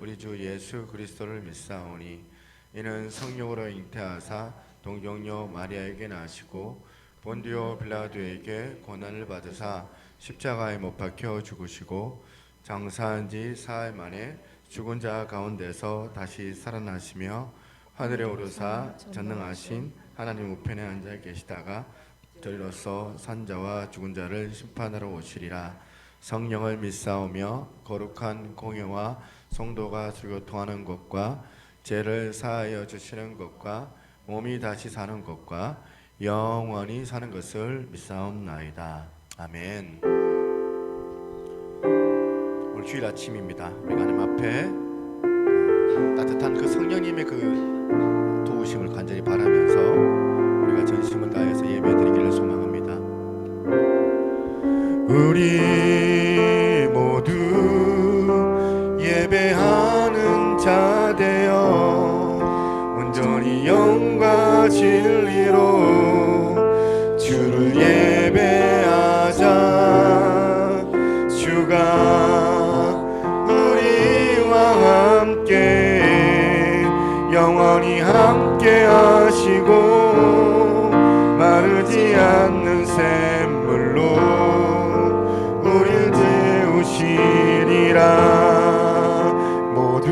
우리 주 예수 그리스도를 믿사오니 이는 성령으로 잉태하사 동정녀 마리아에게 나시고 본디오 빌라도에게 고난을 받으사 십자가에 못 박혀 죽으시고 장사한 지 사흘 만에 죽은 자 가운데서 다시 살아나시며 하늘에 오르사 전능하신 하나님 우편에 앉아 계시다가 저리로서 산자와 죽은 자를 심판하러 오시리라. 성령을 믿사오며 거룩한 공회와 성도가 교통하는 것과 죄를 사하여 주시는 것과 몸이 다시 사는 것과 영원히 사는 것을 믿사옵나이다. 아멘. 오늘 주일 아침입니다. 우리가 하나님 앞에 따뜻한 그 성령님의 그 도우심을 간절히 바라면서 우리가 전심을 다해서 예배드리기를 소망합니다. 우리 모두 예배하는 자 되어 온전히 영과 진리로 주를 예배하자. 주가 우리와 함께 영원히 함께 하시고 마르지 않는 샘물로 우릴 재우시리라. 모두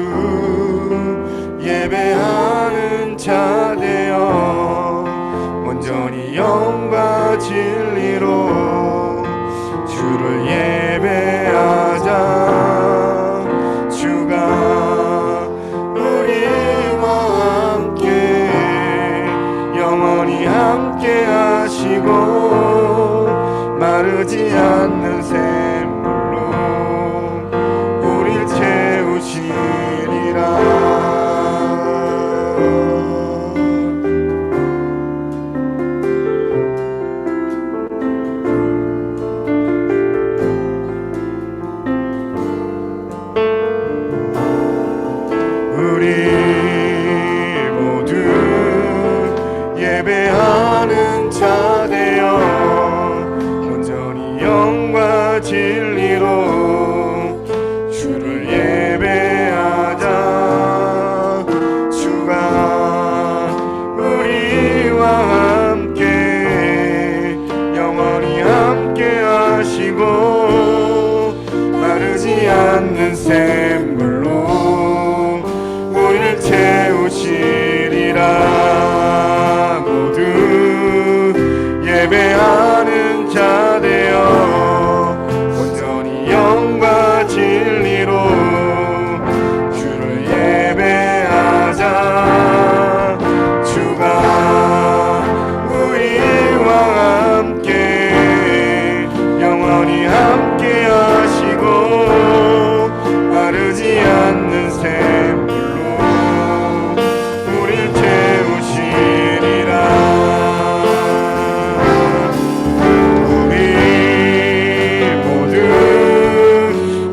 예배하는 자 되어 온전히 영과 진리로 주를 예배하자. 주가 우리와 함께 영원히 함께 하시고 마르지 않는 샘물로 우릴 채우시리라. 우리 모두 예배하는 자 되어 온전히 영과 진리로 주를 예배하자. 주가 우리와 함께 영원히 함께 하시고 마르지 않는 샘물로 우릴 채우시리라. 모두 예배하는 자 되어 온전히 영과 진리로 주를 예배하자. 주가 우리와 함께 영원히 함께 하시고 마르지 않는 샘물로 우릴 채우시리라.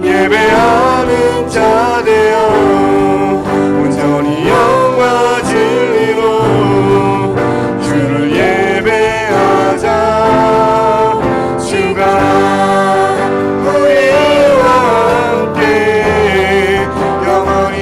예배하는 자 되어 온전히 영과 진리로 주를 예배하자. 주가 우리와 함께 영원히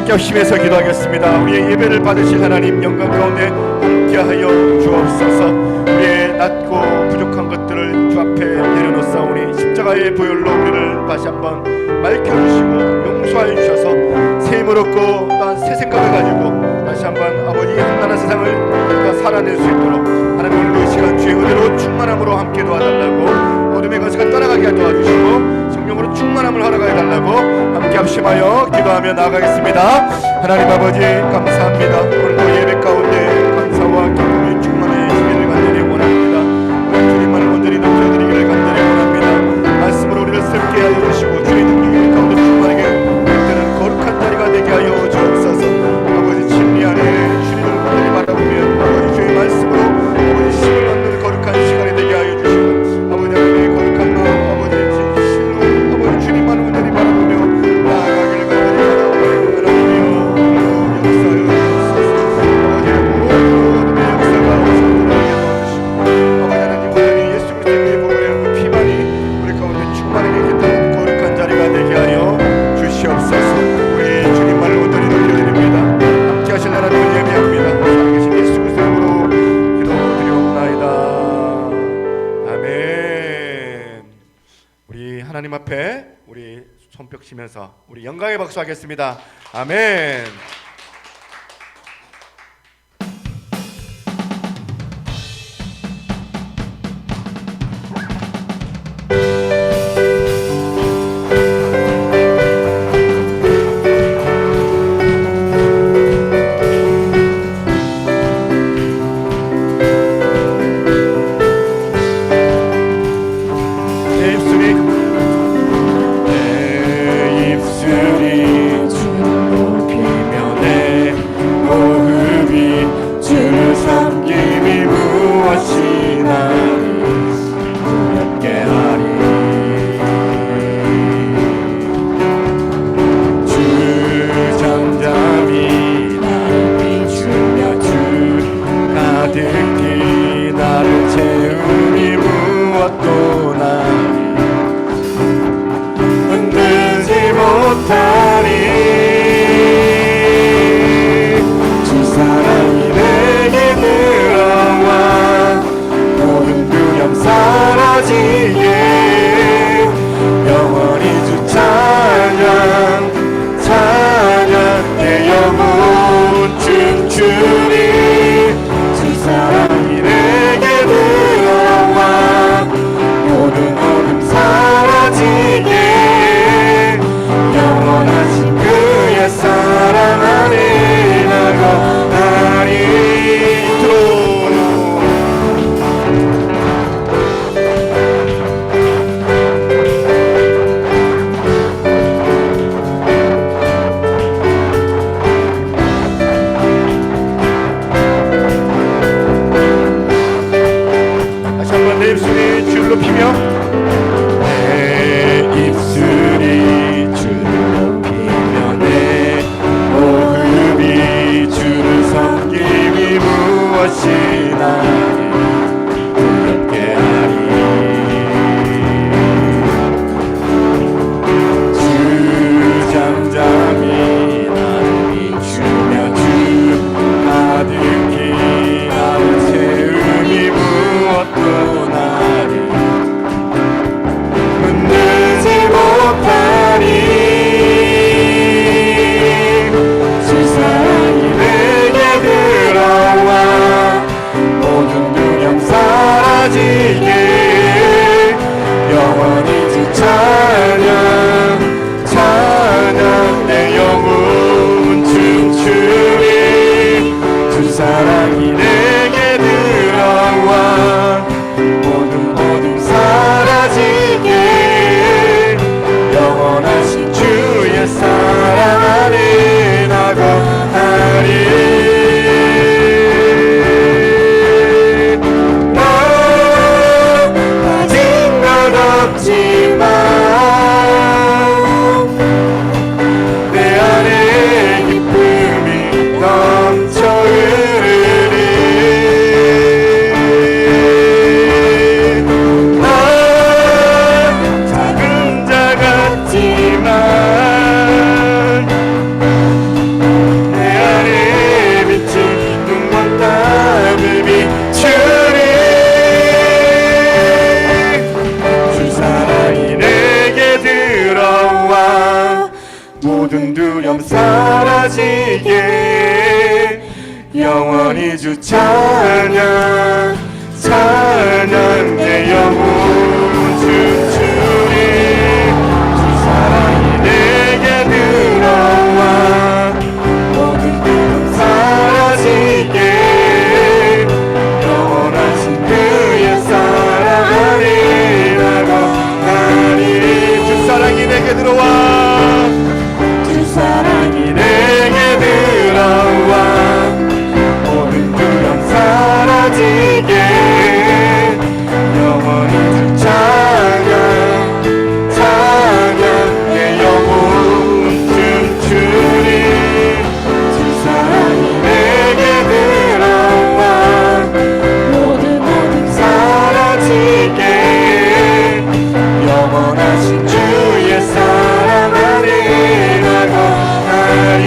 함께 합심해서 기도하겠습니다. 우리의 예배를 받으실 하나님 영광 가운데 함께하여 주옵소서. 우리의 낮고 부족한 것들을 주 앞에 내려놓사오니 십자가의 보혈로 우리를 다시 한번 맑혀주시고 용서하여 주셔서 새 힘을 얻고 또한 새 생각을 가지고 다시 한번 아버지 험난한 세상을 우리가 살아낼 수 있도록 하나님 오늘도 이 시간 주의 은혜로 충만함으로 함께 도와달라고, 어둠의 것을 떠나가게 도와주시고 성령으로 충만함을 허락하여 달라고 함께 합심하여 기도하며 나아가겠습니다. 하나님 아버지 감사합니다. 오늘도 예배 가운데 감사와 기쁨이 충만해지기를 간절히 원합니다. 주님만을 온전히 높여드리기를 간절히 원합니다. 말씀으로 우리를 새롭게 하여 주시고 주의 능력이 가운데 충만하게 되는 거룩한 자리가 되게 하여 주옵소서. 아버지 진리 안에 주님을 온전히 바라보며 아버지 주의 말씀으로 아버지 힘을 얻는 거룩한 시간이 되게 하여 주시고 아버지 하나님의 거룩한 마음 아버지 진실로 아버지 주님만을 온전히 바라보며 나아가기를 간절히 바라옵니다. 하나님이여 역사하여 주옵소서. 아버지의 모든 역사가 성도하게 도와주시고 아버지 하나님 온전히 예수 그리스도의 보혈의 그 피만이 우리 가운데 충만하게 깃든 거룩한 자리가 되게 하여 주시옵소서. 우리 주님만을 온전히 높여드립니다. 함께 하실 하나님을 예배합니다. 살아계신 예수 그리스도의 이름으로 기도드리옵나이다. 아멘. 우리 하나님 앞에 우리 손뼉 치면서 우리 영광의 박수 하겠습니다. 아멘. 내 입술이 주를 높이며 내 모든 두려움 사라지게 영원히 주 찬양 찬양 내 영혼 춤추리 주 사랑이 내게 들어와 모든 두려움 사라지게 영원하신 그의 사랑을 일하고 나니 주 사랑이 내게 들어와 주 사랑이 내게 들어와 모든 두려움 사라지게 영원히 주 찬양 찬양 내 영혼 춤추리 주 사랑이 내게 들어와 모든 사라지게 영원하신 주의 사랑을 인하고 나리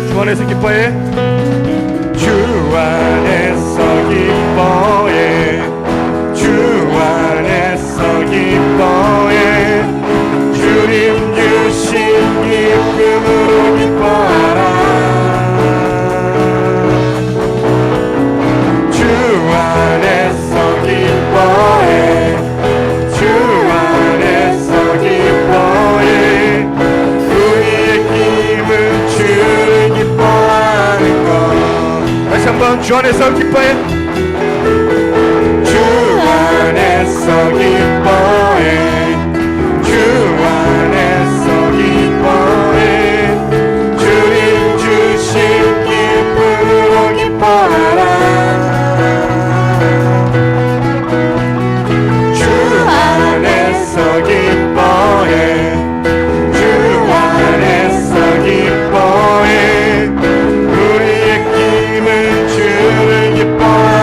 주 안에서 기뻐해 주 안에서 기뻐해 주 안에서 기뻐해 주님 주신 기쁨으로 기뻐하라 주 안에서 기뻐해 주 안에서 기뻐해 우리의 힘은 주를 기뻐하는 것 다시 한번 주 안에서 기뻐해 주 안에서 기뻐해 주 안에서 기뻐해 주님 주신 기쁨으로 기뻐하라 주 안에서 기뻐해 주 안에서 기뻐해 우리의 힘은 주를 기뻐하라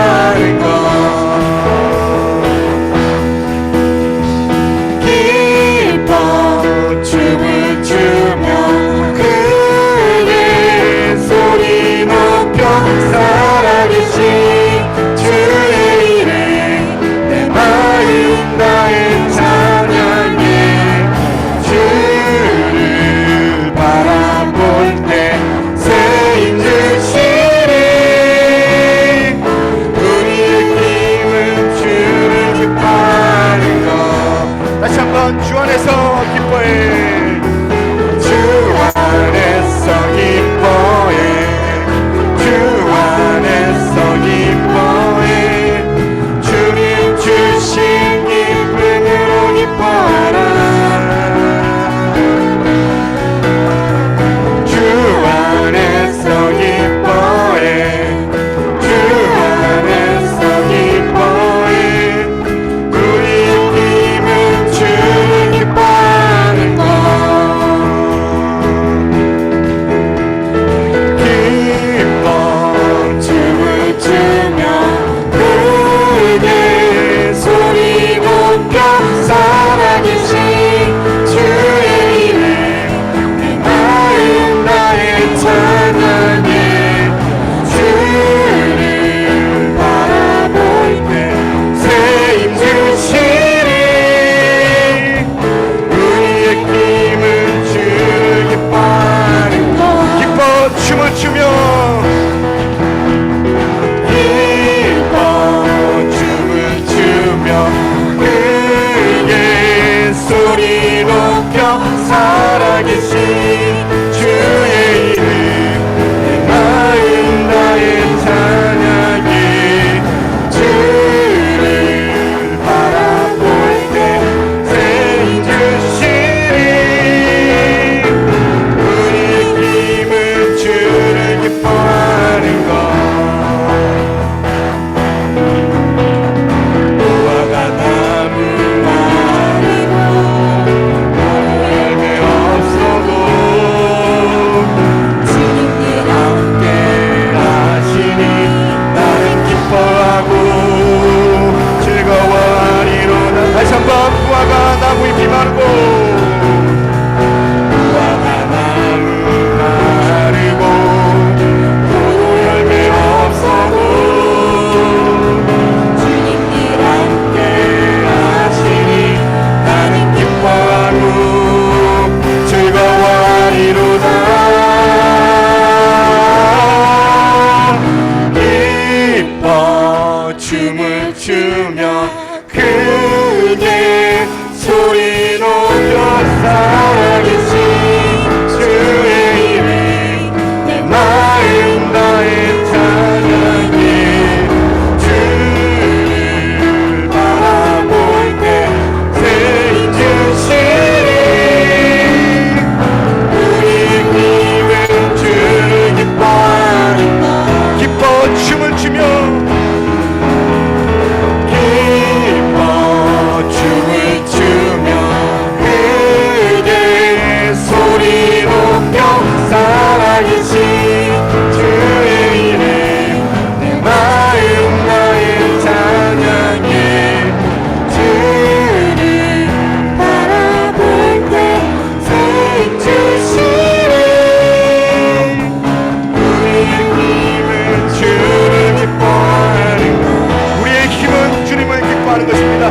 기뻐하십니다.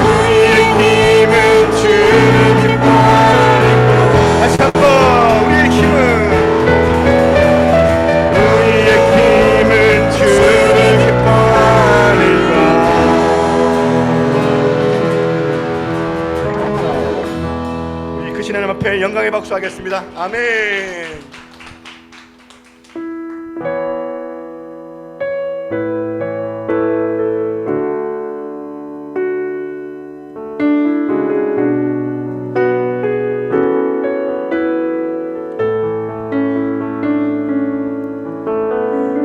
우리의 힘은 주를 기뻐하리고. 다시 한번 우리의 힘은 주를 기뻐하리라. 우리 크신 하나님 앞에 영광의 박수 하겠습니다. 아멘.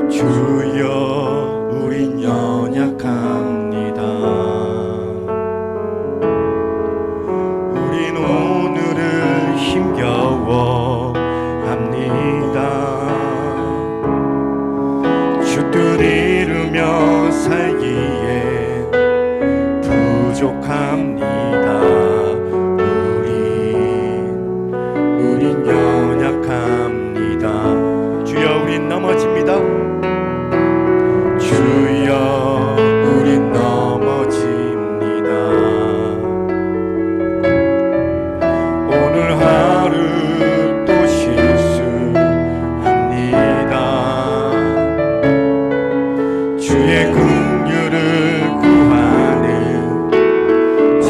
주여 우린 연약합니다. 우린 오늘을 힘겨워합니다. 주 뜻 이루며 살기에 부족합니다. 우린 연약합니다. 주여 우린 넘어집니다. 주여 우린 넘어집니다. 오늘 하루 또 실수합니다. 주의 긍휼을 구하는 제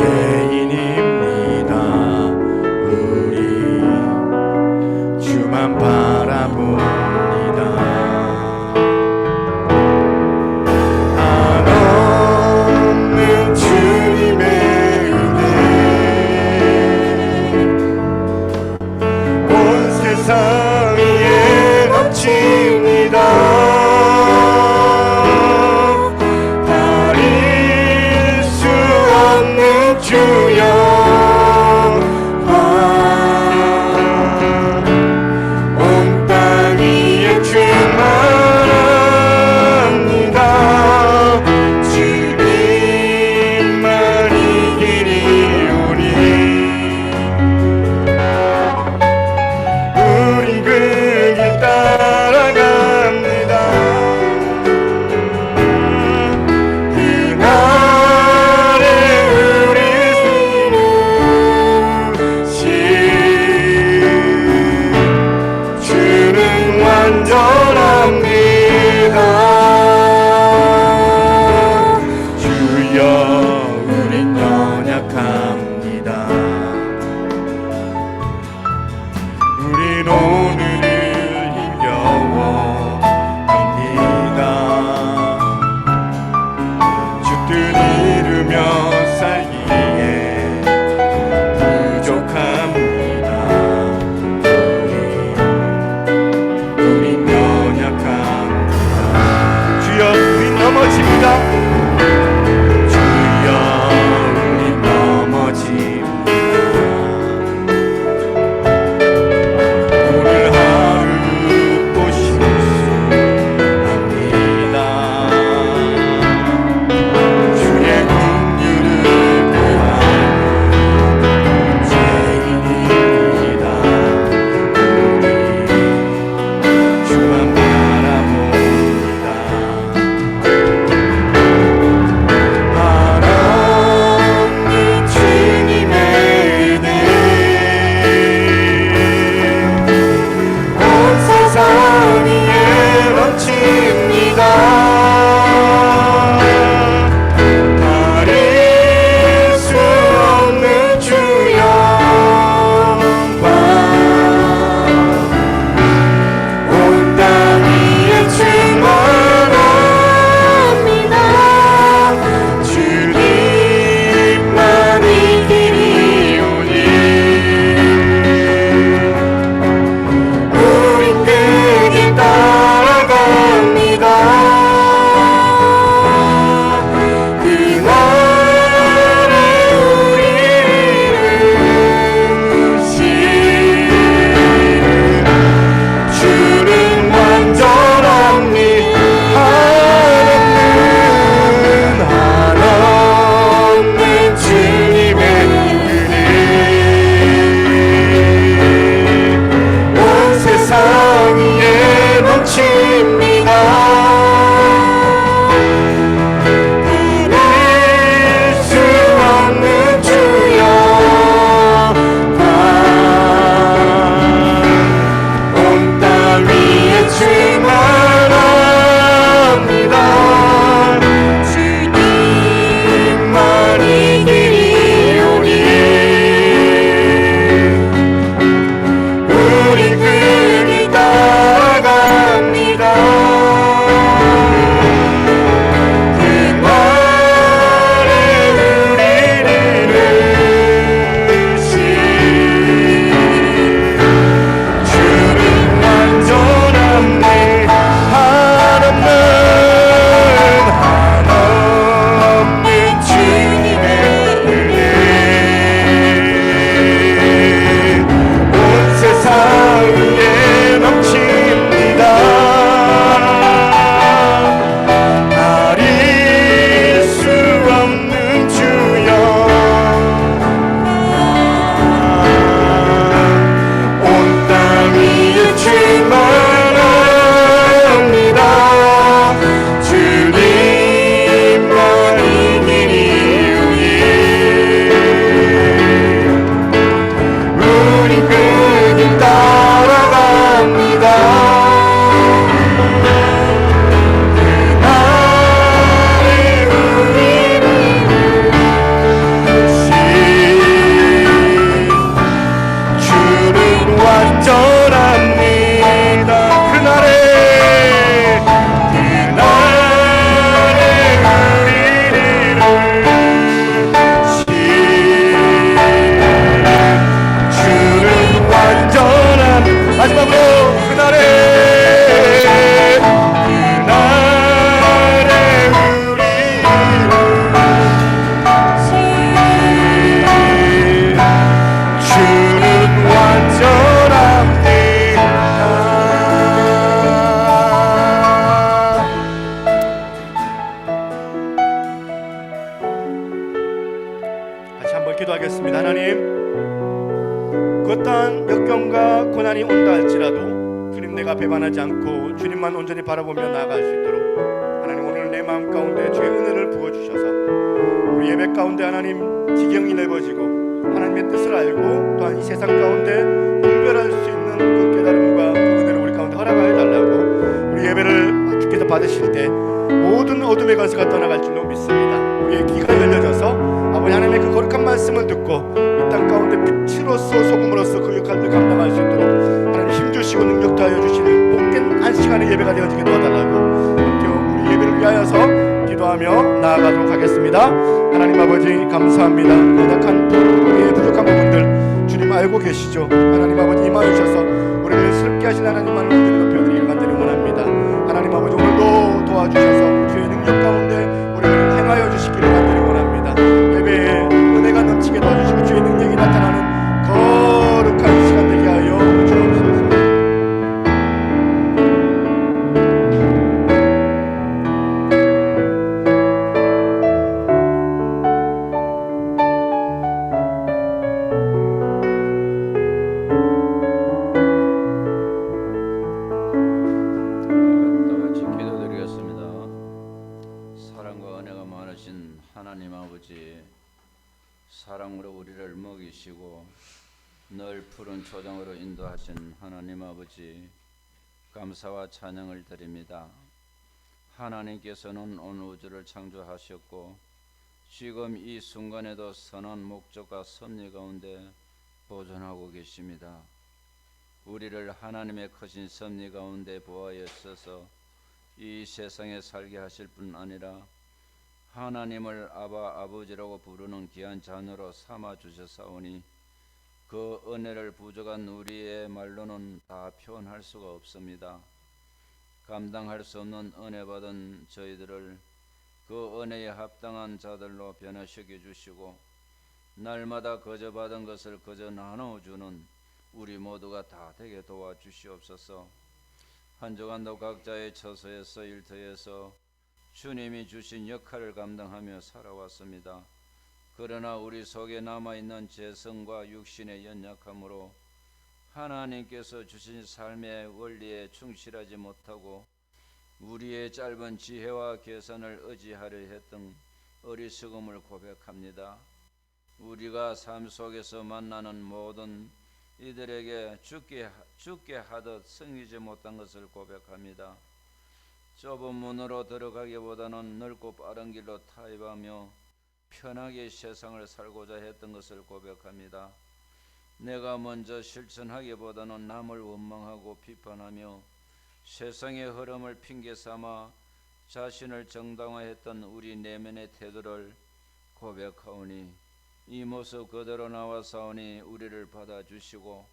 기도하겠습니다. 하나님, 그 어떠한 역경과 고난이 온다 할지라도 주님, 내가 배반하지 않고 주님만 온전히 바라보며 나아갈 수 있도록 하나님, 오늘 내 마음 가운데 주의 은혜를 부어주셔서 우리 예배 가운데 하나님 지경이 넓어지고 하나님의 뜻을 알고 또한 이 세상 가운데 분별할 수 있는 그 깨달음과 그 은혜를 우리 가운데 허락하여 달라고, 우리 예배를 주께서 받으실 때 모든 어둠의 권세가 떠나갈 줄로 믿습니다. 우리의 귀가 열려져서 아버지 하나님의 그 거룩한 말씀을 듣고 이 땅 가운데 빛으로서 소금으로서 그 역할을 감당할 수 있도록 하나님 힘주시고 능력 더하여 주시는 복된 한 시간의 예배가 되어지게 도와달라고 우리 예배를 위하여서 기도하며 나아가도록 하겠습니다. 하나님 아버지 감사합니다. 연약한 우리의 부족한 부분들 주님 알고 계시죠. 하나님 아버지 임하여 주셔서 우리를 새롭게 하신 하나님만을 온전히 높여드리길 간절히 원합니다. 하나님 아버지 오늘도 도와주셔서 주의 능력 가운데 우리를 행하여 주시기를 간절히 원합니다. 예배에 은혜가 넘치게 도와주시고 주의 능력이 나타나는 거룩한 시간 되게 하여 주옵소서. 하나님 아버지, 사랑으로 우리를 먹이시고 늘 푸른 초장으로 인도하신 하나님 아버지, 감사와 찬양을 드립니다. 하나님께서는 온 우주를 창조하셨고 지금 이 순간에도 선한 목적과 섭리 가운데 보존하고 계십니다. 우리를 하나님의 크신 섭리 가운데 보아여 있어서 이 세상에 살게 하실 뿐 아니라 하나님을 아바 아버지라고 부르는 귀한 자녀로 삼아 주셨사오니 그 은혜를 부족한 우리의 말로는 다 표현할 수가 없습니다. 감당할 수 없는 은혜 받은 저희들을 그 은혜에 합당한 자들로 변화시켜 주시고 날마다 거저 받은 것을 거저 나눠주는 우리 모두가 다 되게 도와주시옵소서. 한 주간도 각자의 처소에서 일터에서 주님이 주신 역할을 감당하며 살아왔습니다. 그러나 우리 속에 남아있는 죄성과 육신의 연약함으로 하나님께서 주신 삶의 원리에 충실하지 못하고 우리의 짧은 지혜와 계산을 의지하려 했던 어리석음을 고백합니다. 우리가 삶 속에서 만나는 모든 이들에게 죽게 하듯 승리지 못한 것을 고백합니다. 좁은 문으로 들어가기보다는 넓고 빠른 길로 타협하며 편하게 세상을 살고자 했던 것을 고백합니다. 내가 먼저 실천하기보다는 남을 원망하고 비판하며 세상의 흐름을 핑계삼아 자신을 정당화했던 우리 내면의 태도를 고백하오니 이 모습 그대로 나와사오니 우리를 받아주시고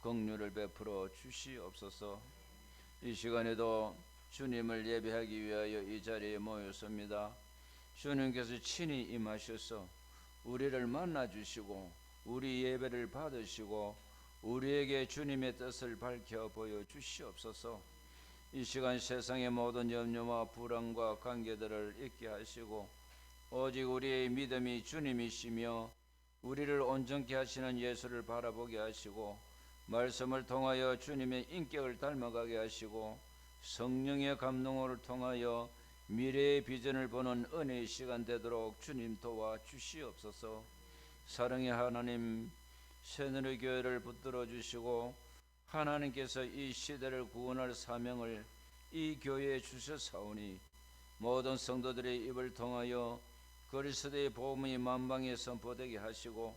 긍휼을 베풀어 주시옵소서. 이 시간에도 주님을 예배하기 위하여 이 자리에 모였습니다. 주님께서 친히 임하셔서 우리를 만나주시고 우리 예배를 받으시고 우리에게 주님의 뜻을 밝혀 보여주시옵소서. 이 시간 세상의 모든 염려와 불안과 관계들을 잊게 하시고 오직 우리의 믿음이 주님이시며 우리를 온전케 하시는 예수를 바라보게 하시고 말씀을 통하여 주님의 인격을 닮아가게 하시고 성령의 감동을 통하여 미래의 비전을 보는 은혜의 시간 되도록 주님 도와주시옵소서. 사랑의 하나님, 새누리 교회를 붙들어 주시고 하나님께서 이 시대를 구원할 사명을 이 교회에 주셨사오니 모든 성도들의 입을 통하여 그리스도의 복음이 만방에 선포되게 하시고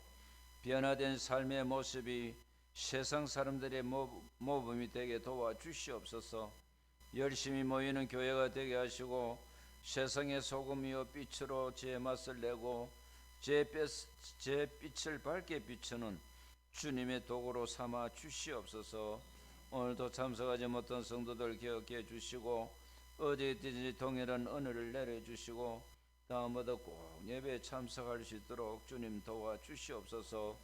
변화된 삶의 모습이 세상 사람들의 모범이 되게 도와주시옵소서. 열심히 모이는 교회가 되게 하시고 세상의 소금이요 빛으로 제 맛을 내고 제 빛을 밝게 비추는 주님의 도구로 삼아 주시옵소서. 오늘도 참석하지 못한 성도들 기억해 주시고 어디에 있든지 동일한 은혜를 내려주시고 다음보다 꼭 예배에 참석할 수 있도록 주님 도와주시옵소서.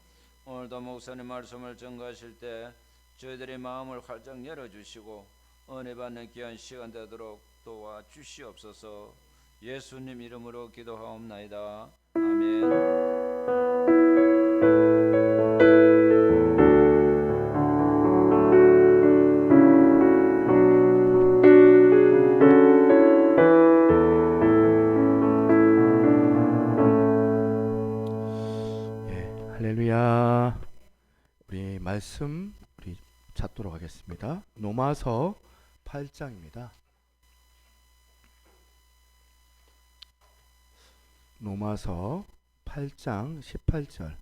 오늘도 목사님 말씀을 전가하실 때 저희들의 마음을 활짝 열어주시고 은혜 받는 귀한 시간 되도록 도와주시옵소서. 예수님 이름으로 기도하옵나이다. 아멘. 할렐루야. 우리 말씀 우리 찾도록 하겠습니다. 로마서 8장입니다. 로마서 8장 18절.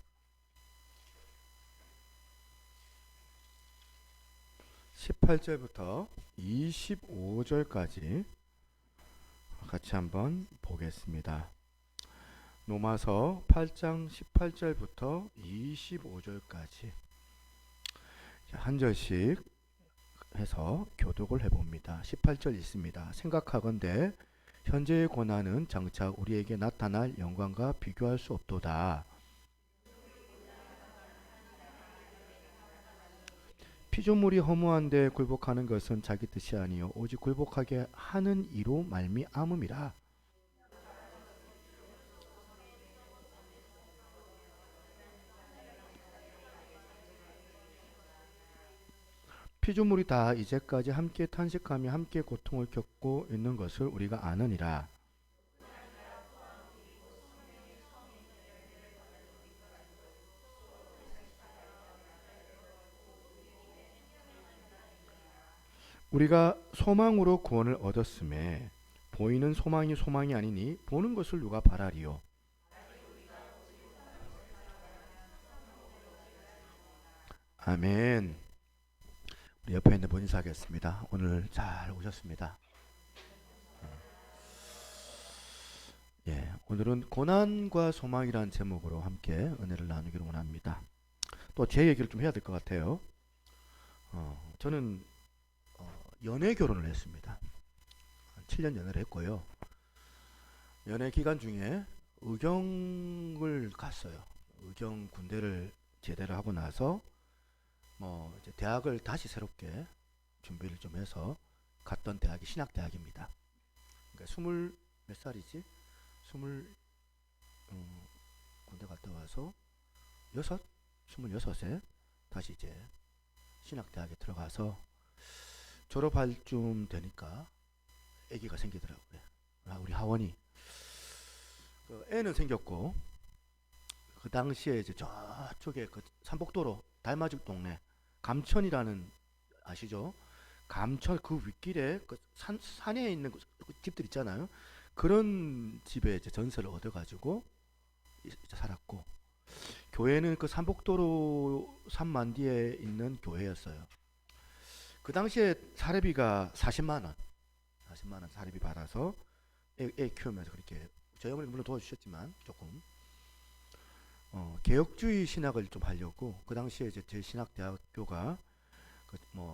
18절부터 25절까지 같이 한번 보겠습니다. 로마서 8장 18절부터 25절까지 한 절씩 해서 교독을 해봅니다. 18절 있습니다. 생각하건대 현재의 고난은 장차 우리에게 나타날 영광과 비교할 수 없도다. 피조물이 허무한데 굴복하는 것은 자기 뜻이 아니요 오직 굴복하게 하는 이로 말미암음이라. 피조물이 다 이제까지 함께 탄식하며 함께 고통을 겪고 있는 것을 우리가 아느니라. 우리가 소망으로 구원을 얻었음에 보이는 소망이 소망이 아니니 보는 것을 누가 바라리요. 아멘. 우리 옆에 있는 분 인사하겠습니다. 오늘 잘 오셨습니다. 예, 오늘은 고난과 소망이라는 제목으로 함께 은혜를 나누기를 원합니다. 또 제 얘기를 좀 해야 될 것 같아요. 저는 연애 결혼을 했습니다. 7년 연애를 했고요. 연애 기간 중에 의경을 갔어요. 의경 군대를 제대를 하고 나서 이제 대학을 다시 새롭게 준비를 좀 해서 갔던 대학이 신학대학입니다. 그러니까 몇 살이지? 군대 갔다 와서 26에 다시 이제 신학대학에 들어가서 졸업할 쯤 되니까 아기가 생기더라고요. 우리 하원이. 애는 생겼고 그 당시에 이제 저쪽에 그 삼복도로 달맞을 동네 감천이라는 아시죠? 감천 그 윗길에 그 산에 있는 그 집들 있잖아요. 그런 집에 이제 전세를 얻어가지고 이제 살았고 교회는 그 삼복도로 산만디에 있는 교회였어요. 그 당시에 사례비가 40만 원 사례비 받아서 애 키우면서 그렇게 저희 어머니 물론 도와주셨지만 조금 개혁주의 신학을 좀 하려고 그 당시에 이제 제 신학대학교가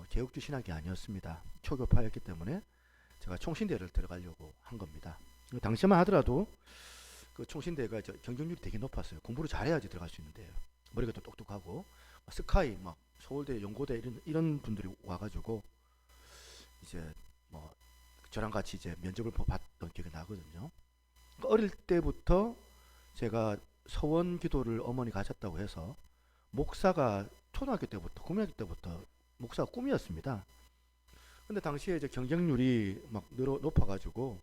개혁주의 신학이 아니었습니다. 초교파였기 때문에 제가 총신대를 들어가려고 한 겁니다. 당시만 하더라도 그 총신대가 경쟁률이 되게 높았어요. 공부를 잘해야지 들어갈 수 있는데요. 머리가 또 똑똑하고 스카이 서울대, 연고대 이런 분들이 와가지고 이제 저랑 같이 이제 면접을 봤던 기억이 나거든요. 어릴 때부터 제가 서원 기도를 어머니가 하셨다고 해서 목사가 초등학교 때부터 고등학교 때부터 목사가 꿈이었습니다. 근데 당시에 이제 경쟁률이 막 높아가지고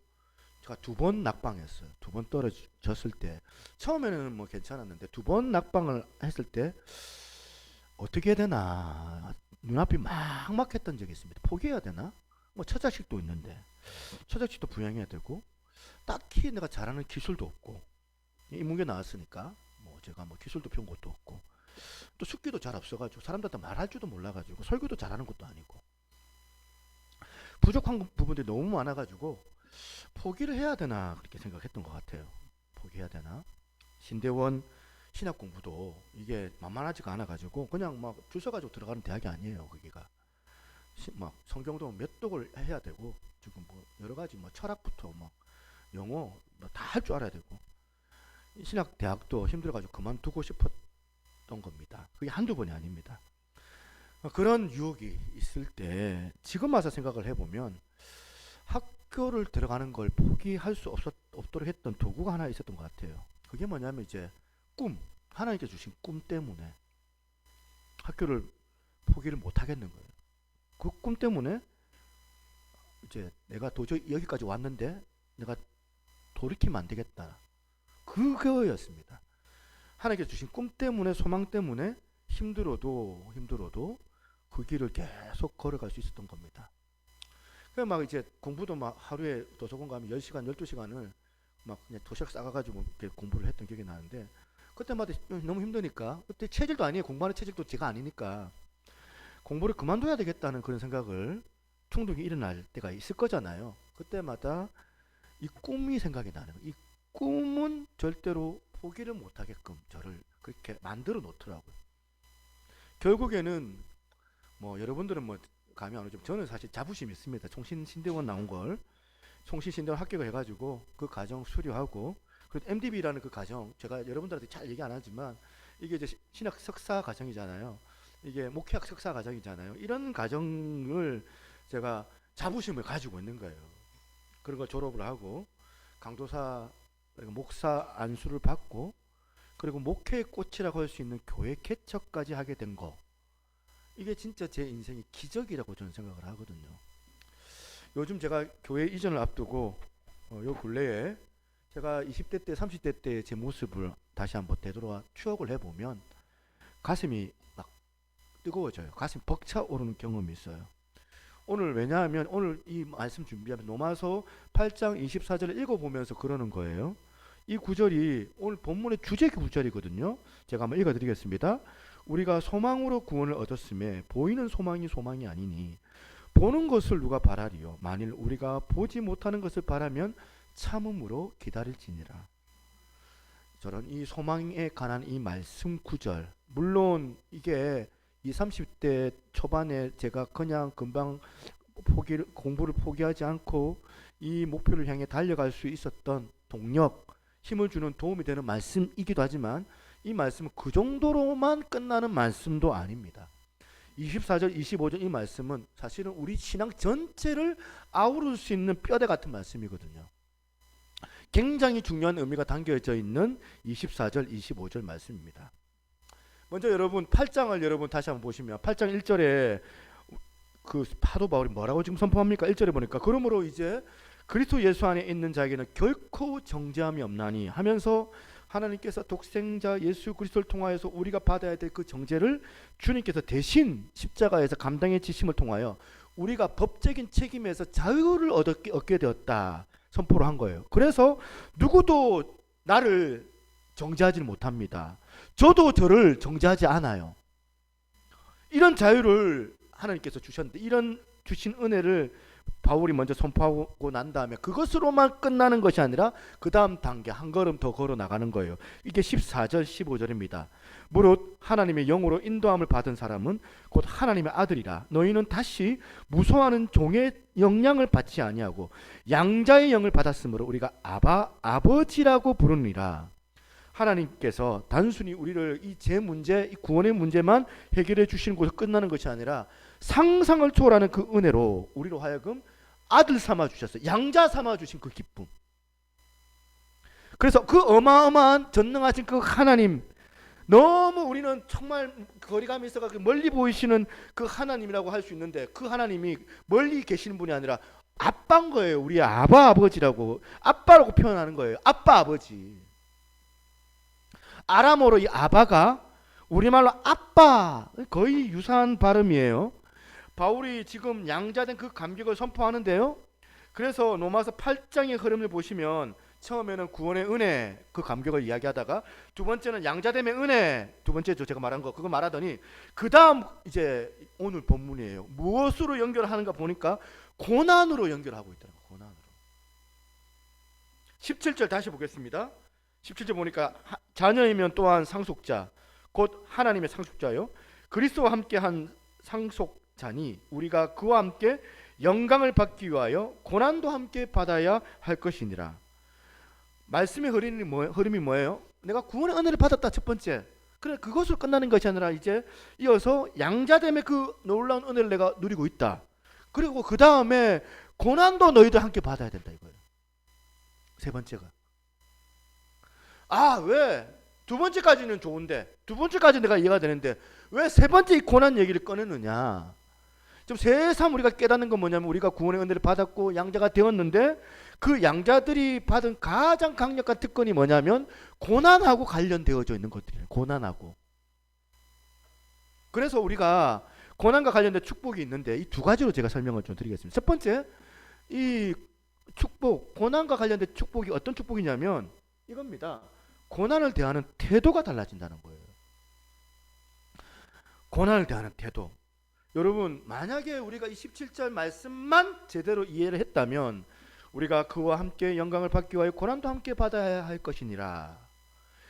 제가 2번 낙방했어요. 2번 떨어졌을 때 처음에는 괜찮았는데 2번 낙방을 했을 때 어떻게 해야 되나 눈앞이 막막했던 적이 있습니다. 포기해야 되나? 첫 자식도 있는데 첫 자식도 부양해야 되고 딱히 내가 잘하는 기술도 없고 인문계 나왔으니까 제가 기술도 배운 것도 없고 또 숙기도 잘 없어가지고 사람들한테 말할 줄도 몰라가지고 설교도 잘하는 것도 아니고 부족한 부분들이 너무 많아가지고 포기를 해야 되나 그렇게 생각했던 것 같아요. 포기해야 되나? 신대원 신학 공부도 이게 만만하지가 않아가지고 그냥 줄 서가지고 들어가는 대학이 아니에요. 거기가 성경도 몇 독을 해야 되고 지금 여러 가지 철학부터 영어 다 할 줄 알아야 되고 신학 대학도 힘들어가지고 그만두고 싶었던 겁니다. 그게 한두 번이 아닙니다. 그런 유혹이 있을 때 지금 와서 생각을 해보면 학교를 들어가는 걸 포기할 수 없도록 했던 도구가 하나 있었던 것 같아요. 그게 뭐냐면 이제 꿈, 하나님께 주신 꿈 때문에 학교를 포기를 못 하겠는 거예요. 그 꿈 때문에 이제 내가 도저히 여기까지 왔는데 내가 돌이키면 안 되겠다. 그거였습니다. 하나님께 주신 꿈 때문에, 소망 때문에 힘들어도 그 길을 계속 걸어갈 수 있었던 겁니다. 그래서 막 이제 공부도 막 하루에 도서관 가면 10시간, 12시간을 막 그냥 도시락 싸가지고 공부를 했던 기억이 나는데, 그때마다 너무 힘드니까, 그때 체질도 아니에요. 공부하는 체질도 제가 아니니까 공부를 그만둬야 되겠다는 그런 생각을, 충동이 일어날 때가 있을 거잖아요. 그때마다 이 꿈이 생각이 나는 거예요. 이 꿈은 절대로 포기를 못하게끔 저를 그렇게 만들어 놓더라고요. 결국에는 뭐 여러분들은 뭐 감이 안 오지만 저는 사실 자부심이 있습니다. 총신신대원 나온 걸 총신신대원 합격해가지고 그 과정 수료하고, 그리고 MDB라는 그 과정, 제가 여러분들한테 잘 얘기 안 하지만 이게 이제 신학 석사 과정이잖아요. 이게 목회학 석사 과정이잖아요. 이런 과정을 제가 자부심을 가지고 있는 거예요. 그런 걸 졸업을 하고 강도사, 목사 안수를 받고, 그리고 목회의 꽃이라고 할 수 있는 교회 개척까지 하게 된 거, 이게 진짜 제 인생의 기적이라고 저는 생각을 하거든요. 요즘 제가 교회 이전을 앞두고 요 근래에 제가 20대 때 30대 때 제 모습을 다시 한번 되돌아 추억을 해보면 가슴이 막 뜨거워져요. 가슴이 벅차오르는 경험이 있어요. 오늘 왜냐하면 오늘 이 말씀 준비하면 로마서 8장 24절을 읽어보면서 그러는 거예요. 이 구절이 오늘 본문의 주제 구절이거든요. 제가 한번 읽어드리겠습니다. 우리가 소망으로 구원을 얻었음에 보이는 소망이 아니니 보는 것을 누가 바라리요. 만일 우리가 보지 못하는 것을 바라면 참음으로 기다릴지니라. 저런 이 소망에 관한 이 말씀 구절, 물론 이게 20, 30대 초반에 제가 그냥 금방 공부를 포기하지 않고 이 목표를 향해 달려갈 수 있었던 동력, 힘을 주는 도움이 되는 말씀이기도 하지만 이 말씀은 그 정도로만 끝나는 말씀도 아닙니다. 24절, 25절 이 말씀은 사실은 우리 신앙 전체를 아우를 수 있는 뼈대 같은 말씀이거든요. 굉장히 중요한 의미가 담겨져 있는 24절, 25절 말씀입니다. 먼저 여러분 8장을 여러분 다시 한번 보시면 8장 1절에 그 사도 바울이 뭐라고 지금 선포합니까? 1절에 보니까 그러므로 이제 그리스도 예수 안에 있는 자에게는 결코 정죄함이 없나니 하면서 하나님께서 독생자 예수 그리스도를 통하여서 우리가 받아야 될 그 정죄를 주님께서 대신 십자가에서 감당해 지심을 통하여 우리가 법적인 책임에서 자유를 얻게 되었다 선포를 한 거예요. 그래서 누구도 나를 정죄하지 못합니다. 저도 저를 정죄하지 않아요. 이런 자유를 하나님께서 주셨는데, 이런 주신 은혜를 바울이 먼저 선포하고 난 다음에 그것으로만 끝나는 것이 아니라 그 다음 단계 한 걸음 더 걸어 나가는 거예요. 이게 14절 15절입니다. 무릇 하나님의 영으로 인도함을 받은 사람은 곧 하나님의 아들이라. 너희는 다시 무소하는 종의 영향을 받지 아니하고 양자의 영을 받았으므로 우리가 아버지라고 부르니라. 하나님께서 단순히 우리를 이 제 문제, 이 구원의 문제만 해결해 주시는 곳에서 끝나는 것이 아니라 상상을 초월하는 그 은혜로 우리로 하여금 아들 삼아 주셨어요. 양자 삼아 주신 그 기쁨. 그래서 그 어마어마한 전능하신 그 하나님, 너무 우리는 정말 거리감이 있어서 멀리 보이시는 그 하나님이라고 할 수 있는데, 그 하나님이 멀리 계시는 분이 아니라 아빠인 거예요. 우리의 아버지라고, 아빠라고 표현하는 거예요. 아빠, 아버지. 아람어로 이 아바가 우리말로 아빠, 거의 유사한 발음이에요. 바울이 지금 양자된 그 감격을 선포하는데요. 그래서 로마서 8장의 흐름을 보시면 처음에는 구원의 은혜, 그 감격을 이야기하다가 두 번째는 양자됨의 은혜, 두 번째죠 제가 말한 거, 그거 말하더니 그 다음 이제 오늘 본문이에요. 무엇으로 연결하는가 보니까 고난으로 연결하고 있더라고요. 고난으로. 17절 다시 보겠습니다. 17절 보니까 자녀이면 또한 상속자, 곧 하나님의 상속자요, 그리스도와 함께 한 상속자니 우리가 그와 함께 영광을 받기 위하여 고난도 함께 받아야 할 것이니라. 말씀의 흐름이 뭐예요? 내가 구원의 은혜를 받았다, 첫 번째. 그래, 그것으로 끝나는 것이 아니라 이제 이어서 양자됨의 그 놀라운 은혜를 내가 누리고 있다. 그리고 그 다음에 고난도 너희들 함께 받아야 된다 이거예요. 세 번째가. 왜? 두 번째까지는 좋은데, 두 번째까지 내가 이해가 되는데 왜 세 번째 이 고난 얘기를 꺼내느냐? 좀 새삼 우리가 깨닫는 건 뭐냐면, 우리가 구원의 은혜를 받았고 양자가 되었는데 그 양자들이 받은 가장 강력한 특권이 뭐냐면 고난하고 관련되어져 있는 것들이에요. 고난하고. 그래서 우리가 고난과 관련된 축복이 있는데 이 두 가지로 제가 설명을 좀 드리겠습니다. 첫 번째, 이 축복, 고난과 관련된 축복이 어떤 축복이냐면 이겁니다. 고난을 대하는 태도가 달라진다는 거예요. 고난을 대하는 태도. 여러분, 만약에 우리가 이 17절 말씀만 제대로 이해를 했다면 우리가 그와 함께 영광을 받기 위하여 고난도 함께 받아야 할 것이니라.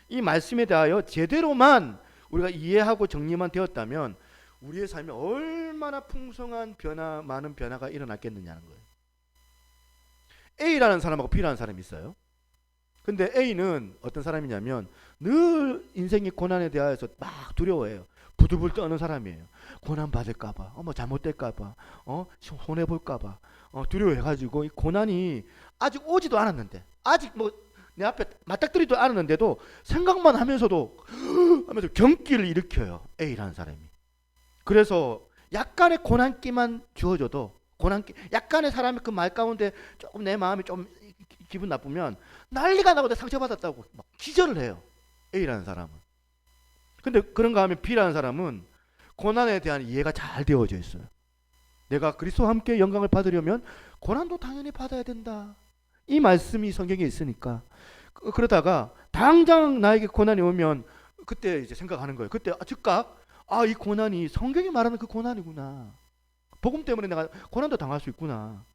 이 말씀에 대하여 제대로만 우리가 이해하고 정리만 되었다면 우리의 삶에 얼마나 풍성한 변화, 많은 변화가 일어났겠느냐는 거예요. A라는 사람하고 B라는 사람이 있어요. 근데 A는 어떤 사람이냐면 늘 인생의 고난에 대하여서 막 두려워해요. 부들부들 떠는 사람이에요. 고난 받을까봐, 뭐 잘못될까봐, 손해 볼까봐, 두려워해가지고 이 고난이 아직 오지도 않았는데, 아직 뭐 내 앞에 맞닥뜨리도 않았는데도 생각만 하면서도 하면서 경기를 일으켜요. A라는 사람이. 그래서 약간의 고난기만 주어져도, 고난기, 약간의 사람의 그 말 가운데 조금 내 마음이 좀 기분 나쁘면 난리가 나고 내가 상처받았다고 막 기절을 해요. A라는 사람은. 근데 그런가 하면 B라는 사람은 고난에 대한 이해가 잘 되어져 있어요. 내가 그리스도와 함께 영광을 받으려면 고난도 당연히 받아야 된다. 이 말씀이 성경에 있으니까. 그러다가 당장 나에게 고난이 오면 그때 이제 생각하는 거예요. 그때 즉각 이 고난이 성경이 말하는 그 고난이구나. 복음 때문에 내가 고난도 당할 수 있구나.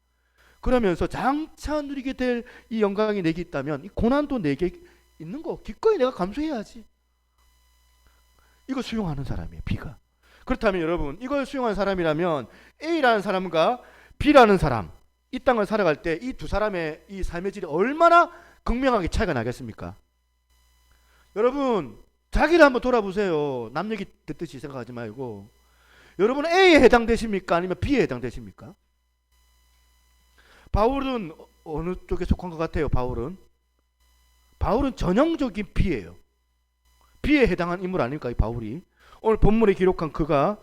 그러면서 장차 누리게 될 이 영광이 내게 있다면 이 고난도 내게 있는 거 기꺼이 내가 감수해야지. 이거 수용하는 사람이에요. B가. 그렇다면 여러분, 이걸 수용한 사람이라면 A라는 사람과 B라는 사람, 이 땅을 살아갈 때 이 두 사람의 이 삶의 질이 얼마나 극명하게 차이가 나겠습니까? 여러분, 자기를 한번 돌아보세요. 남 얘기 듣듯이 생각하지 말고. 여러분, A에 해당되십니까? 아니면 B에 해당되십니까? 바울은 어느 쪽에 속한 것 같아요? 바울은 전형적인 B예요. B에 해당한 인물 아닙니까? 이 바울이. 오늘 본문에 기록한 그가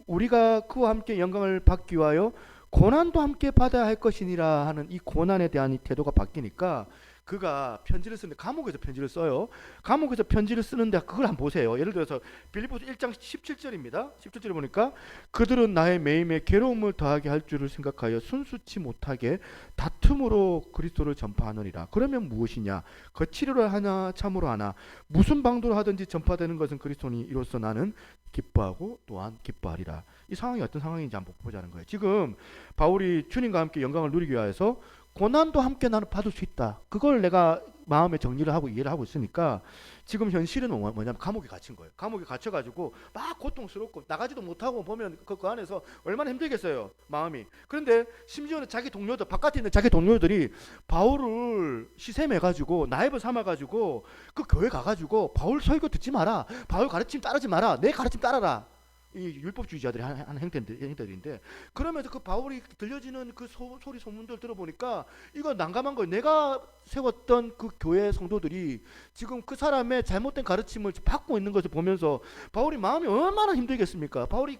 우리가 그와 함께 영광을 받기 위하여 고난도 함께 받아야 할 것이니라 하는 이 고난에 대한 이 태도가 바뀌니까 그가 편지를 쓰는데, 감옥에서 편지를 써요. 감옥에서 편지를 쓰는데 그걸 한번 보세요. 예를 들어서 빌립보서 1장 17절입니다. 17절에 보니까 그들은 나의 매임에 괴로움을 더하게 할 줄을 생각하여 순수치 못하게 다툼으로 그리스도를 전파하느니라. 그러면 무엇이냐? 거칠으로 하나 참으로 하나 무슨 방도로 하든지 전파되는 것은 그리스도니 이로써 나는 기뻐하고 또한 기뻐하리라. 이 상황이 어떤 상황인지 한번 보자는 거예요. 지금 바울이 주님과 함께 영광을 누리기 위해서 고난도 함께 나는 받을 수 있다. 그걸 내가 마음에 정리를 하고 이해를 하고 있으니까 지금 현실은 뭐냐면 감옥에 gat힌 거예요. 감옥에 갇혀가지고 막 고통스럽고 나가지도 못하고 보면 그 안에서 얼마나 힘들겠어요. 마음이. 그런데 심지어는 자기 동료들, 바깥에 있는 자기 동료들이 바울을 시샘해가지고 나입을 삼아가지고 그 교회 가가지고 바울 설교 듣지 마라. 바울 가르침 따르지 마라. 내 가르침 따라라. 이 율법주의자들이 하는 행태들인데, 그러면서 그 바울이 들려지는 그 소리 소문들 들어보니까 이거 난감한 거예요. 내가 세웠던 그 교회 성도들이 지금 그 사람의 잘못된 가르침을 받고 있는 것을 보면서 바울이 마음이 얼마나 힘들겠습니까? 바울이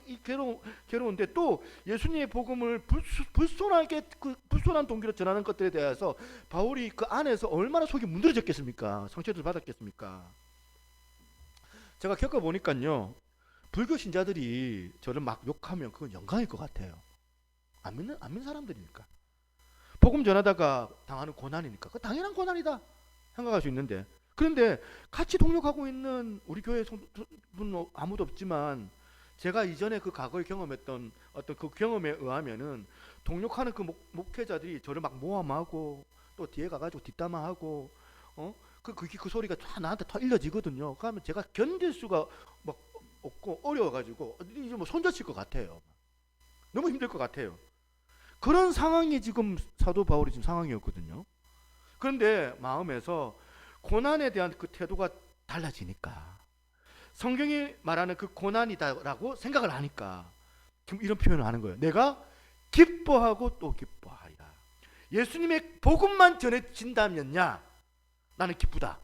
괴로운데 또 예수님의 복음을 불손하게 그 불손한 동기로 전하는 것들에 대해서 바울이 그 안에서 얼마나 속이 문드러졌겠습니까? 상처를 받았겠습니까? 제가 겪어보니까요, 불교 신자들이 저를 막 욕하면 그건 영광일 것 같아요. 안 믿는 사람들이니까. 복음 전하다가 당하는 고난이니까 그 당연한 고난이다 생각할 수 있는데, 그런데 같이 동력하고 있는 우리 교회 분 아무도 없지만 제가 이전에 그 과거에 경험했던 어떤 그 경험에 의하면은 동력하는 그 목회자들이 저를 막 모함하고 또 뒤에 가가지고 뒷담화하고 그 소리가 다 나한테 다 일러지거든요. 그러면 제가 견딜 수가 막 없고 어려워가지고 이제 뭐 손절칠 것 같아요. 너무 힘들 것 같아요. 그런 상황이 지금 사도 바울이 지금 상황이었거든요. 그런데 마음에서 고난에 대한 그 태도가 달라지니까, 성경이 말하는 그 고난이다라고 생각을 하니까 지금 이런 표현을 하는 거예요. 내가 기뻐하고 또 기뻐하리라. 예수님의 복음만 전해진다면야 나는 기쁘다.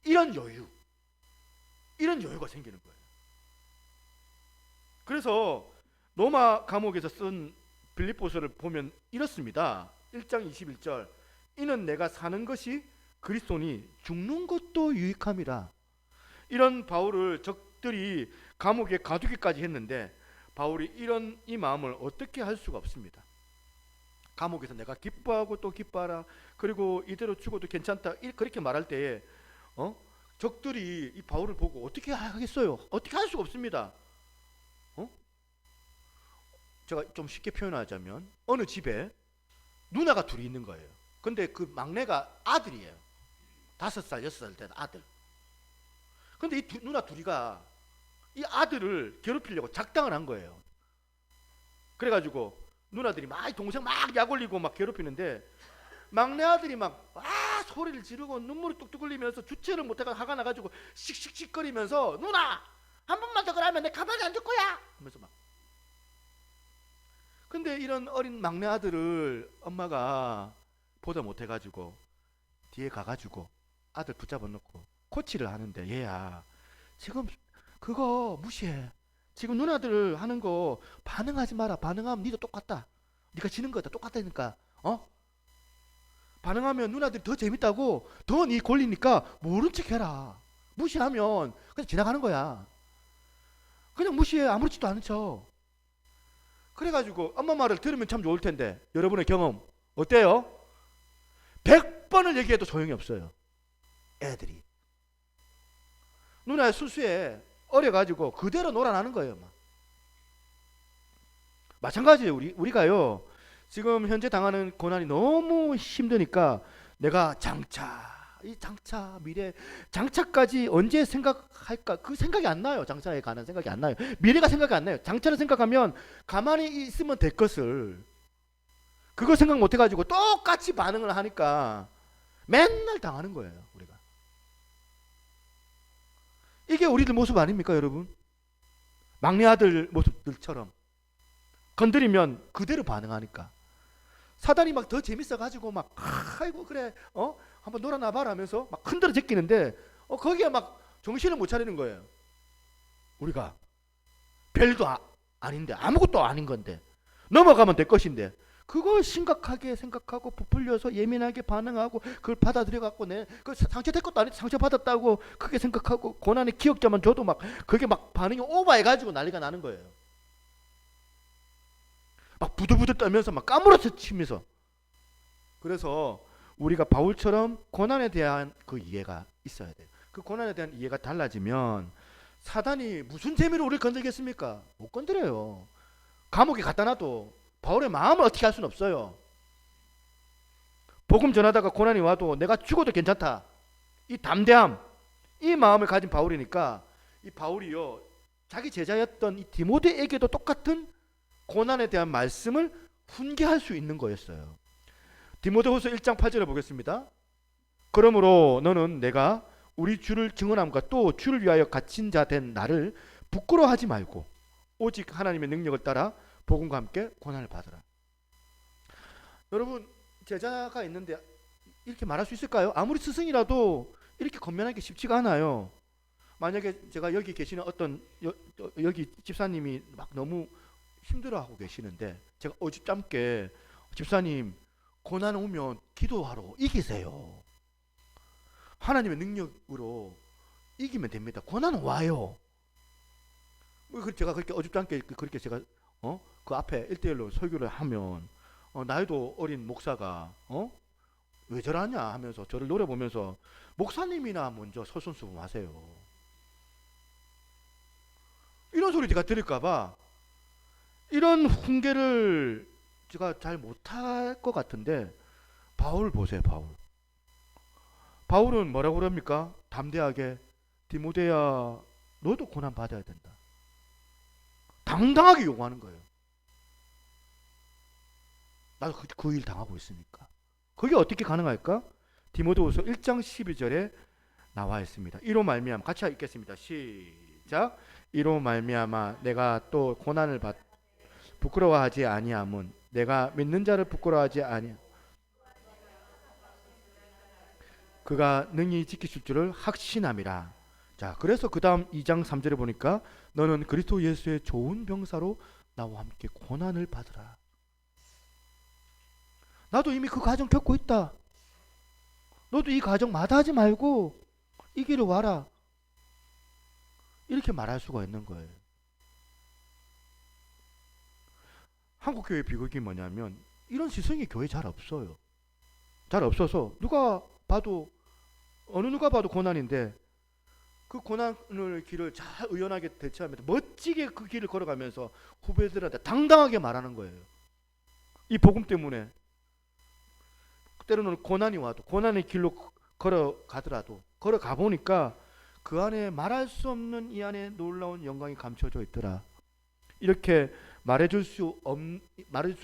이런 여유. 이런 여유가 생기는 거예요. 그래서 로마 감옥에서 쓴 빌립보서를 보면 이렇습니다. 1장 21절 이는 내가 사는 것이 그리스도니 죽는 것도 유익함이라. 이런 바울을 적들이 감옥에 가두기까지 했는데 바울이 이런 이 마음을 어떻게 할 수가 없습니다. 감옥에서 내가 기뻐하고 또 기뻐하라. 그리고 이대로 죽어도 괜찮다. 그렇게 말할 때에 적들이 이 바울을 보고 어떻게 하겠어요? 어떻게 할 수가 없습니다. 제가 좀 쉽게 표현하자면 어느 집에 누나가 둘이 있는 거예요. 근데 그 막내가 아들이에요. 5살, 6살 된 아들. 근데 이 누나 둘이가 이 아들을 괴롭히려고 작당을 한 거예요. 그래가지고 누나들이 막 동생 막 약 올리고 막 괴롭히는데 막내 아들이 막 소리를 지르고 눈물이 뚝뚝 흘리면서 주체를 못해가 화가 나가지고 씩씩씩거리면서 누나 한 번만 더 그러면 내 가만히 안 둘 거야 하면서 막. 근데 이런 어린 막내 아들을 엄마가 보다 못해가지고 뒤에 가가지고 아들 붙잡아 놓고 코치를 하는데 얘야 지금 그거 무시해. 지금 누나들 하는 거 반응하지 마라. 반응하면 니도 똑같다. 니가 지는 거다 똑같다니까. 반응하면 누나들이 더 재밌다고 더 니 권리니까 모른 척 해라. 무시하면 그냥 지나가는 거야. 그냥 무시해. 아무렇지도 않은 척. 그래가지고 엄마 말을 들으면 참 좋을 텐데 여러분의 경험 어때요? 100번을 얘기해도 소용이 없어요. 애들이 누나의 수수에 어려가지고 그대로 놀아나는 거예요. 막. 마찬가지예요. 우리가요 지금 현재 당하는 고난이 너무 힘드니까 내가 이 장차 미래 장차까지 언제 생각할까 그 생각이 안 나요. 장차에 관한 생각이 안 나요. 미래가 생각이 안 나요. 장차를 생각하면 가만히 있으면 될 것을 그거 생각 못 해가지고 똑같이 반응을 하니까 맨날 당하는 거예요. 우리가 이게 우리들 모습 아닙니까 여러분? 막내 아들 모습들처럼 건드리면 그대로 반응하니까 사단이 막 더 재밌어가지고 막 아이고 그래 한번 놀아나봐라 하면서 막 흔들어 제끼는데 거기에 막 정신을 못 차리는 거예요. 우리가 별도 아닌데 아무것도 아닌 건데 넘어가면 될 것인데 그걸 심각하게 생각하고 부풀려서 예민하게 반응하고 그걸 받아들여갖고 그 상처될 것도 아닌데 상처받았다고 크게 생각하고 고난의 기억자만 줘도 막 그게 막 반응이 오버해가지고 난리가 나는 거예요. 막 부들부들 떨면서 막 까무러쳐 치면서. 그래서 우리가 바울처럼 고난에 대한 그 이해가 있어야 돼요. 그 고난에 대한 이해가 달라지면 사단이 무슨 재미로 우리를 건들겠습니까? 못 건드려요. 감옥에 갖다 놔도 바울의 마음을 어떻게 할 수는 없어요. 복음 전하다가 고난이 와도 내가 죽어도 괜찮다. 이 담대함, 이 마음을 가진 바울이니까 이 바울이요 자기 제자였던 이 디모데에게도 똑같은 고난에 대한 말씀을 훈계할 수 있는 거였어요. 디모데후서 1장 8절에 보겠습니다. 그러므로 너는 내가 우리 주를 증언함과 또 주를 위하여 갇힌 자 된 나를 부끄러워하지 말고 오직 하나님의 능력을 따라 복음과 함께 고난을 받으라. 여러분 제자가 있는데 이렇게 말할 수 있을까요? 아무리 스승이라도 이렇게 건면하기 쉽지가 않아요. 만약에 제가 여기 계시는 어떤 여기 집사님이 막 너무 힘들어하고 계시는데 제가 어줍잖게 집사님 고난 오면 기도하러 이기세요. 하나님의 능력으로 이기면 됩니다. 고난은 와요. 제가 그렇게 어줍잖게 그렇게 제가 그 앞에 1대1로 설교를 하면 나이도 어린 목사가 왜 저러냐 하면서 저를 노려보면서 목사님이나 먼저 솔선수범하세요. 이런 소리 제가 들을까봐 이런 훈계를 제가 잘 못할 것 같은데 바울 보세요. 바울은 뭐라고 그럽니까? 담대하게 디모데야 너도 고난 받아야 된다. 당당하게 요구하는 거예요. 나도 그 일 당하고 있으니까. 그게 어떻게 가능할까? 디모데후서 1장 12절에 나와 있습니다. 이로 말미암아 같이 읽겠습니다. 시작. 이로 말미암아 내가 또 고난을 부끄러워하지 아니함은 내가 믿는 자를 부끄러워하지 아니 그가 능히 지키실 줄을 확신함이라. 자, 그래서 그 다음 2장 3절에 보니까 너는 그리스도 예수의 좋은 병사로 나와 함께 고난을 받으라. 나도 이미 그 과정 겪고 있다. 너도 이 과정 마다하지 말고 이 길을 와라. 이렇게 말할 수가 있는 거예요. 한국 교회 비극이 뭐냐면 이런 시선이 교회 잘 없어요. 잘 없어서 어느 누가 봐도 고난인데 그 고난을 길을 잘 의연하게 대처하면서 멋지게 그 길을 걸어가면서 후배들한테 당당하게 말하는 거예요. 이 복음 때문에 때로는 고난이 와도 고난의 길로 걸어가더라도 걸어가 보니까 그 안에 말할 수 없는 이 안에 놀라운 영광이 감춰져 있더라. 이렇게 말해줄 수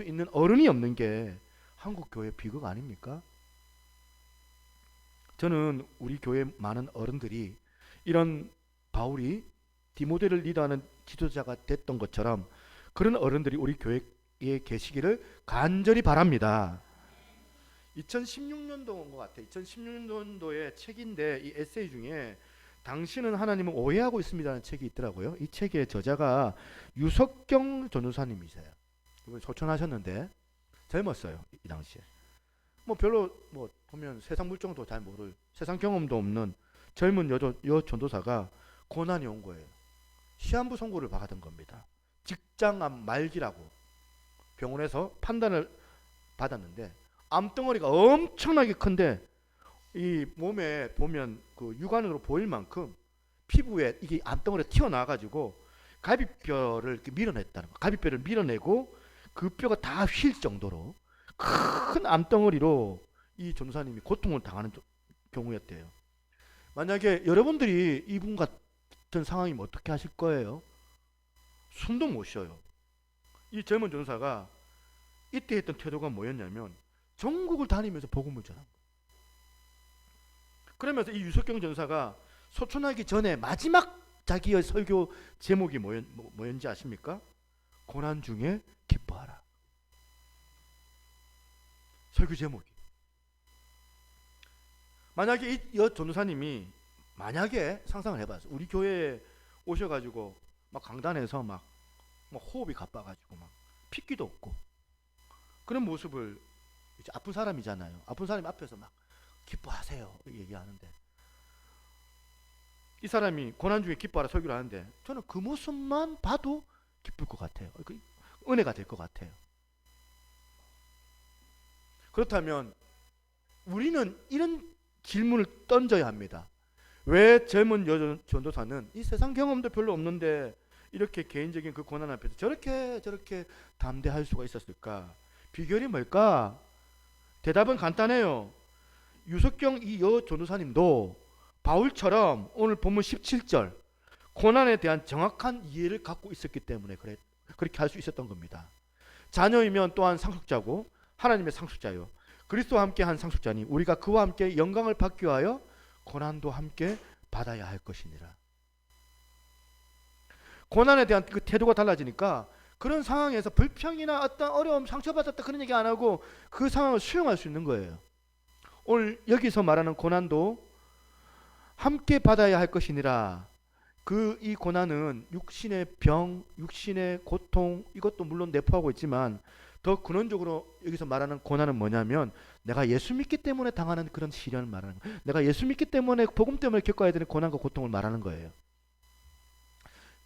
있는 어른이 없는 게 한국 교회 비극 아닙니까? 저는 우리 교회 많은 어른들이 이런 바울이 디모데를 리더하는 지도자가 됐던 것처럼 그런 어른들이 우리 교회에 계시기를 간절히 바랍니다. 2016년도인 것 같아요. 2016년도의 책인데 이 에세이 중에 당신은 하나님을 오해하고 있습니다라는 책이 있더라고요. 이 책의 저자가 유석경 전도사님이세요. 이분 소천하셨는데 젊었어요. 이 당시에. 별로 보면 세상 물정도 잘 모를 세상 경험도 없는 젊은 여 전도사가 고난이 온 거예요. 시한부 선고를 받은 겁니다. 직장암 말기라고 병원에서 판단을 받았는데 암덩어리가 엄청나게 큰데 이 몸에 보면 그 육안으로 보일 만큼 피부에 이게 암덩어리가 튀어나와가지고 갈비뼈를 이렇게 밀어냈다는 거. 갈비뼈를 밀어내고 그 뼈가 다 휠 정도로 큰 암덩어리로 이 전도사님이 고통을 당하는 경우였대요. 만약에 여러분들이 이분 같은 상황이면 어떻게 하실 거예요? 숨도 못 쉬어요. 이 젊은 전도사가 이때 했던 태도가 뭐였냐면 전국을 다니면서 복음을 전한 거예요. 그러면서 이 유석경 전사가 소천하기 전에 마지막 자기의 설교 제목이 뭐였는지 아십니까? 고난 중에 기뻐하라. 설교 제목이. 만약에 이 전도사님이 만약에 상상을 해봐서 우리 교회에 오셔가지고 막 강단에서 막 호흡이 가빠가지고 막 핏기도 없고 그런 모습을 이제 아픈 사람이잖아요. 아픈 사람 앞에서 막 기뻐하세요 얘기하는데 이 사람이 고난 중에 기뻐하라 설교를 하는데 저는 그 모습만 봐도 기쁠 것 같아요. 은혜가 될 것 같아요. 그렇다면 우리는 이런 질문을 던져야 합니다. 왜 젊은 전도사는 이 세상 경험도 별로 없는데 이렇게 개인적인 그 고난 앞에서 저렇게 담대할 수가 있었을까? 비결이 뭘까? 대답은 간단해요. 유석경 이 전도사님도 바울처럼 오늘 본문 17절 고난에 대한 정확한 이해를 갖고 있었기 때문에 그렇게 할 수 있었던 겁니다. 자녀이면 또한 상속자고 하나님의 상속자요. 그리스도와 함께 한 상속자니 우리가 그와 함께 영광을 받기 위하여 고난도 함께 받아야 할 것이니라. 고난에 대한 그 태도가 달라지니까 그런 상황에서 불평이나 어떤 어려움, 상처받았다 그런 얘기 안 하고 그 상황을 수용할 수 있는 거예요. 오늘 여기서 말하는 고난도 함께 받아야 할 것이니라. 이 고난은 육신의 병, 육신의 고통 이것도 물론 내포하고 있지만 더 근원적으로 여기서 말하는 고난은 뭐냐면 내가 예수 믿기 때문에 당하는 그런 시련을 말하는 거예요. 내가 예수 믿기 때문에 복음 때문에 겪어야 되는 고난과 고통을 말하는 거예요.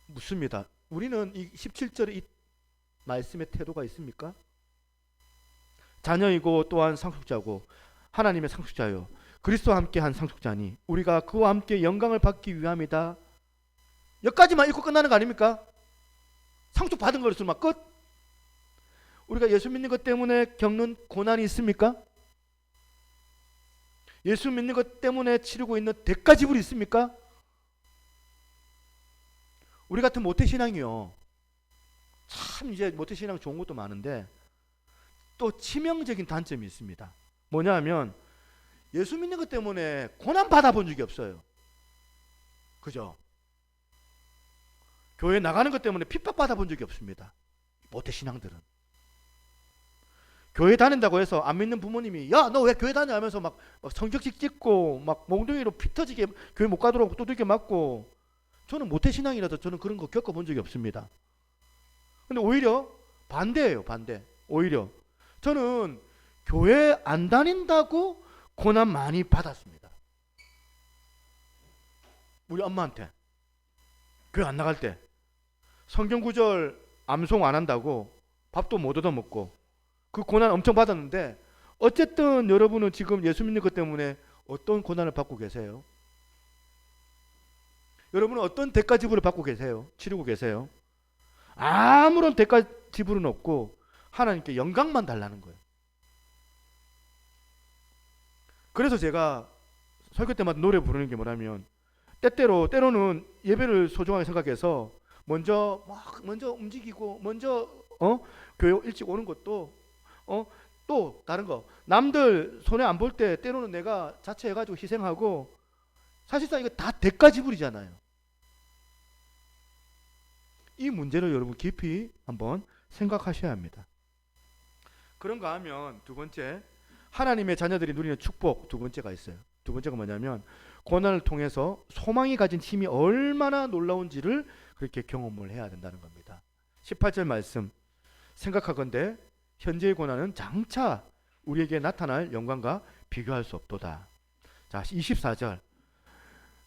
묻습니다. 우리는 이 17절에 이 말씀의 태도가 있습니까? 자녀이고 또한 상속자고 하나님의 상속자요 그리스도와 함께 한 상속자니 우리가 그와 함께 영광을 받기 위함이다. 여기까지만 읽고 끝나는 거 아닙니까? 상속 받은 것으로 막 끝? 우리가 예수 믿는 것 때문에 겪는 고난이 있습니까? 예수 믿는 것 때문에 치르고 있는 대가 지불이 있습니까? 우리 같은 모태신앙이요. 참 이제 모태신앙 좋은 것도 많은데 또 치명적인 단점이 있습니다. 뭐냐 하면 예수 믿는 것 때문에 고난 받아본 적이 없어요. 그죠? 교회 나가는 것 때문에 핍박 받아본 적이 없습니다. 모태신앙들은. 교회 다닌다고 해서 안 믿는 부모님이 야 너 왜 교회 다녀 하면서 막 성적씩 찍고 막 몽둥이로 피 터지게 교회 못 가도록 두들겨 맞고, 저는 모태신앙이라서 저는 그런 거 겪어본 적이 없습니다. 근데 오히려 반대예요. 반대. 오히려 저는 교회 안 다닌다고 고난 많이 받았습니다. 우리 엄마한테 교회 안 나갈 때 성경 구절 암송 안 한다고 밥도 못 얻어먹고 그 고난 엄청 받았는데, 어쨌든 여러분은 지금 예수 믿는 것 때문에 어떤 고난을 받고 계세요? 여러분은 어떤 대가 지불을 받고 계세요? 치르고 계세요? 아무런 대가 지불은 없고 하나님께 영광만 달라는 거예요. 그래서 제가 설교 때마다 노래 부르는 게 뭐냐면, 때로는 예배를 소중하게 생각해서 먼저 움직이고 먼저 교회 일찍 오는 것도 또 다른 거 남들 손해 안 볼 때 때로는 내가 자처해가지고 희생하고, 사실상 이거 다 대가 지불이잖아요. 이 문제를 여러분 깊이 한번 생각하셔야 합니다. 그런가 하면 두 번째, 하나님의 자녀들이 누리는 축복 두 번째가 있어요. 두 번째가 뭐냐면 고난을 통해서 소망이 가진 힘이 얼마나 놀라운지를 그렇게 경험을 해야 된다는 겁니다. 18절 말씀, 생각하건대 현재의 고난은 장차 우리에게 나타날 영광과 비교할 수 없도다. 자, 24절,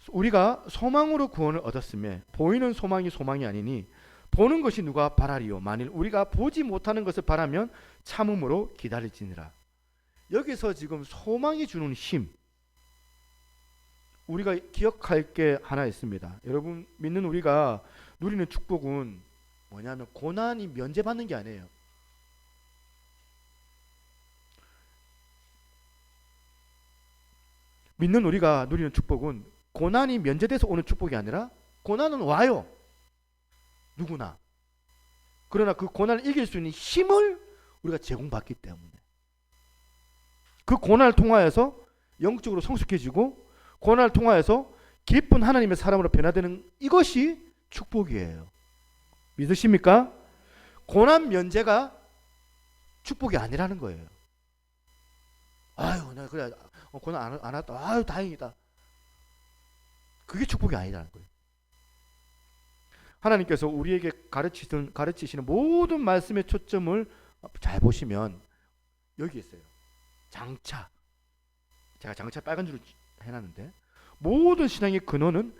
우리가 소망으로 구원을 얻었으며 보이는 소망이 아니니 보는 것이 누가 바라리요. 만일 우리가 보지 못하는 것을 바라면 참음으로 기다릴지니라. 여기서 지금 소망이 주는 힘, 우리가 기억할 게 하나 있습니다. 여러분 믿는 우리가 누리는 축복은 뭐냐면 고난이 면제받는 게 아니에요. 믿는 우리가 누리는 축복은 고난이 면제돼서 오는 축복이 아니라, 고난은 와요. 누구나. 그러나 그 고난을 이길 수 있는 힘을 우리가 제공받기 때문에 그 고난을 통하여서 영적으로 성숙해지고 고난을 통하여서 깊은 하나님의 사람으로 변화되는 이것이 축복이에요. 믿으십니까? 고난 면제가 축복이 아니라는 거예요. 아유, 내가 그래 고난 안 왔다. 아유, 다행이다. 그게 축복이 아니라는 거예요. 하나님께서 우리에게 가르치시는 모든 말씀의 초점을 잘 보시면 여기 있어요. 장차. 제가 장차 빨간 줄을 해놨는데, 모든 신앙의 근원은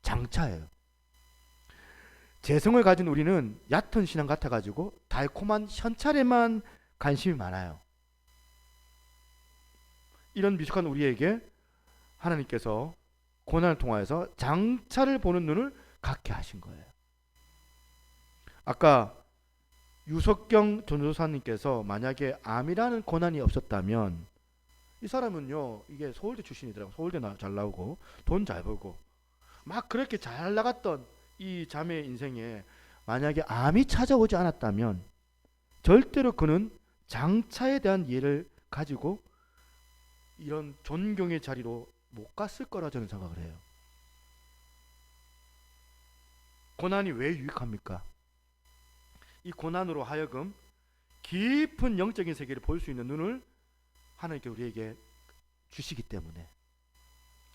장차예요. 재성을 가진 우리는 얕은 신앙 같아가지고 달콤한 현찰에만 관심이 많아요. 이런 미숙한 우리에게 하나님께서 고난을 통하여서 장차를 보는 눈을 갖게 하신 거예요. 아까 유석경 전도사님께서 만약에 암이라는 고난이 없었다면, 이 사람은요, 이게 서울대 출신이더라고. 서울대 잘 나오고 돈 잘 벌고 막 그렇게 잘 나갔던 이 자매의 인생에 만약에 암이 찾아오지 않았다면 절대로 그는 장차에 대한 이해를 가지고 이런 존경의 자리로 못 갔을 거라 저는 생각을 해요. 고난이 왜 유익합니까? 이 고난으로 하여금 깊은 영적인 세계를 볼 수 있는 눈을 하나님께 우리에게 주시기 때문에.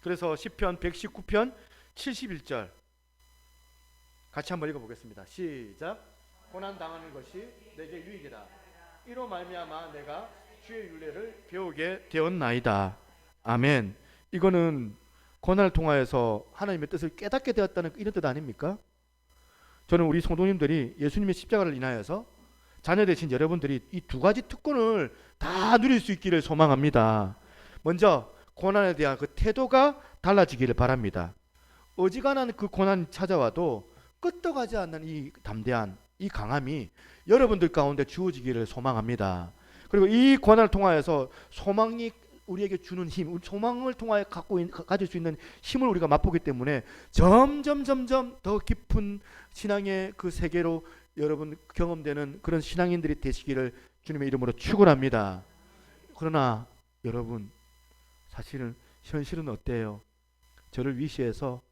그래서 시편 119편 71절 같이 한번 읽어보겠습니다. 시작. 고난 당하는 것이 내게 유익이다. 이로 말미암아 내가 주의 율례를 배우게 되었나이다. 아멘. 이거는 고난을 통하여서 하나님의 뜻을 깨닫게 되었다는 이런 뜻 아닙니까? 저는 우리 성도님들이 예수님의 십자가를 인하여서 자녀 되신 여러분들이 이 두 가지 특권을 다 누릴 수 있기를 소망합니다. 먼저 고난에 대한 그 태도가 달라지기를 바랍니다. 어지간한 그 고난이 찾아와도 끄떡하지 않는 이 담대한, 이 강함이 여러분들 가운데 주어지기를 소망합니다. 그리고 이 고난을 통하여서 소망이 우리에게 주는 힘, 소망을 통하여 가질 수 있는 힘을 우리가 맛보기 때문에 점점 더 깊은 신앙의 그 세계로 여러분 경험되는 그런 신앙인들이 되시기를 주님의 이름으로 축원합니다. 그러나 여러분, 사실은 현실은 어때요? 저를 위시해서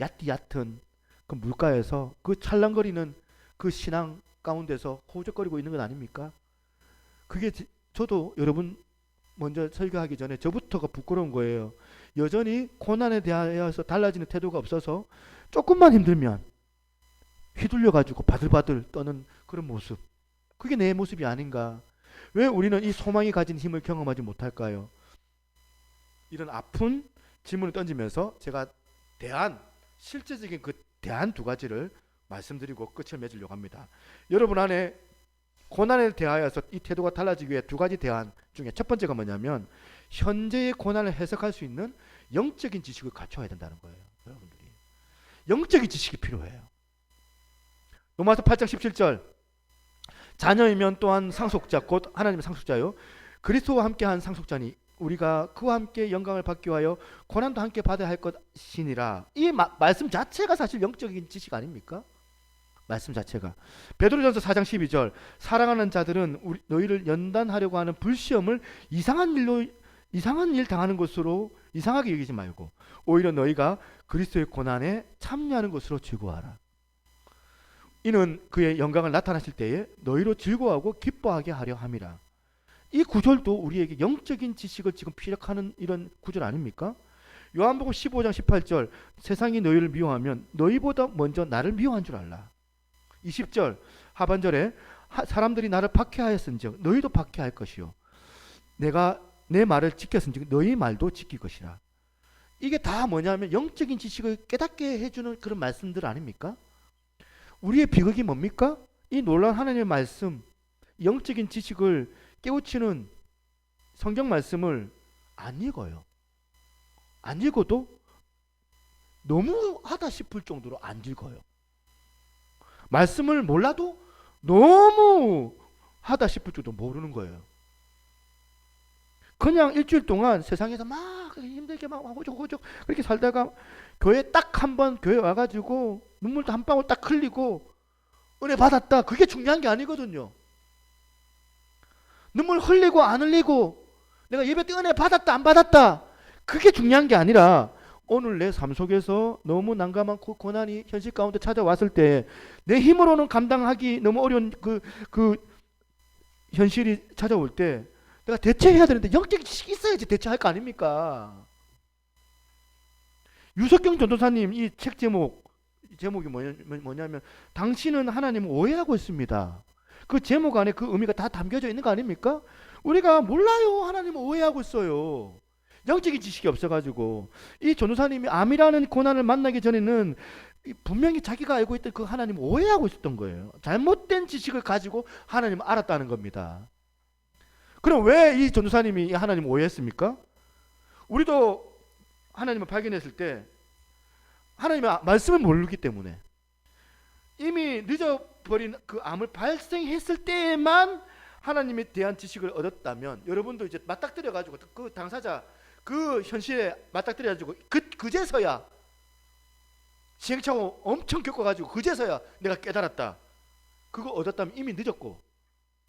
얕은 그 물가에서 그 찰랑거리는 그 신앙 가운데서 호적거리고 있는 건 아닙니까? 그게 저도 여러분 먼저 설교하기 전에 저부터가 부끄러운 거예요. 여전히 고난에 대하여서 달라지는 태도가 없어서 조금만 힘들면 휘둘려 가지고 바들바들 떠는 그런 모습. 그게 내 모습이 아닌가. 왜 우리는 이 소망이 가진 힘을 경험하지 못할까요? 이런 아픈 질문을 던지면서 제가 실제적인 그 대안 두 가지를 말씀드리고 끝을 맺으려고 합니다. 여러분 안에 고난에 대하여서 이 태도가 달라지기 위해 두 가지 대안 중에 첫 번째가 뭐냐면 현재의 고난을 해석할 수 있는 영적인 지식을 갖춰야 된다는 거예요. 여러분들이 영적인 지식이 필요해요. 로마서 8장 17절 자녀이면 또한 상속자 곧 하나님의 상속자요 그리스도와 함께한 상속자니 우리가 그와 함께 영광을 받기 위하여 고난도 함께 받아야 할 것이니라. 이 말씀 자체가 사실 영적인 지식 아닙니까? 말씀 자체가. 베드로전서 4장 12절 사랑하는 자들은 너희를 연단하려고 하는 불시험을 이상한 일 당하는 것으로 이상하게 여기지 말고 오히려 너희가 그리스도의 고난에 참여하는 것으로 즐거워하라. 이는 그의 영광을 나타나실 때에 너희로 즐거워하고 기뻐하게 하려 함이라. 이 구절도 우리에게 영적인 지식을 지금 피력하는 이런 구절 아닙니까? 요한복음 15장 18절 세상이 너희를 미워하면 너희보다 먼저 나를 미워한 줄 알라. 20절 하반절에 사람들이 나를 박해하였은즉 너희도 박해할 것이요 내가 내 말을 지켰은즉 너희 말도 지킬 것이라. 이게 다 뭐냐면 영적인 지식을 깨닫게 해주는 그런 말씀들 아닙니까? 우리의 비극이 뭡니까? 이 놀라운 하나님의 말씀, 영적인 지식을 깨우치는 성경 말씀을 안 읽어요. 안 읽어도 너무하다 싶을 정도로 안 읽어요. 말씀을 몰라도 너무 하다 싶을 정도로 모르는 거예요. 그냥 일주일 동안 세상에서 막 힘들게 막 호적호적 그렇게 살다가 교회 딱 한 번 교회 와가지고 눈물도 한 방울 딱 흘리고 은혜 받았다. 그게 중요한 게 아니거든요. 눈물 흘리고 안 흘리고 내가 예배 때 은혜 받았다 안 받았다 그게 중요한 게 아니라 오늘 내 삶 속에서 너무 난감한 고난이 현실 가운데 찾아왔을 때 내 힘으로는 감당하기 너무 어려운 그 현실이 찾아올 때 내가 대처해야 되는데 영적인 지식이 있어야지 대처할 거 아닙니까? 유석경 전도사님 이 책 제목이 뭐냐면 당신은 하나님을 오해하고 있습니다. 그 제목 안에 그 의미가 다 담겨져 있는 거 아닙니까? 우리가 몰라요. 하나님을 오해하고 있어요. 영적인 지식이 없어가지고 이 전도사님이 암이라는 고난을 만나기 전에는 분명히 자기가 알고 있던 그 하나님을 오해하고 있었던 거예요. 잘못된 지식을 가지고 하나님을 알았다는 겁니다. 그럼 왜 이 전도사님이 하나님을 오해했습니까? 우리도 하나님을 발견했을 때 하나님의 말씀을 모르기 때문에 이미 늦어버린 그 암을 발생했을 때에만 하나님에 대한 지식을 얻었다면 여러분도 이제 맞닥뜨려가지고 그 당사자 그 현실에 맞닥뜨려가지고 그제서야 시행착오 엄청 겪어가지고 그제서야 내가 깨달았다. 그거 얻었다면 이미 늦었고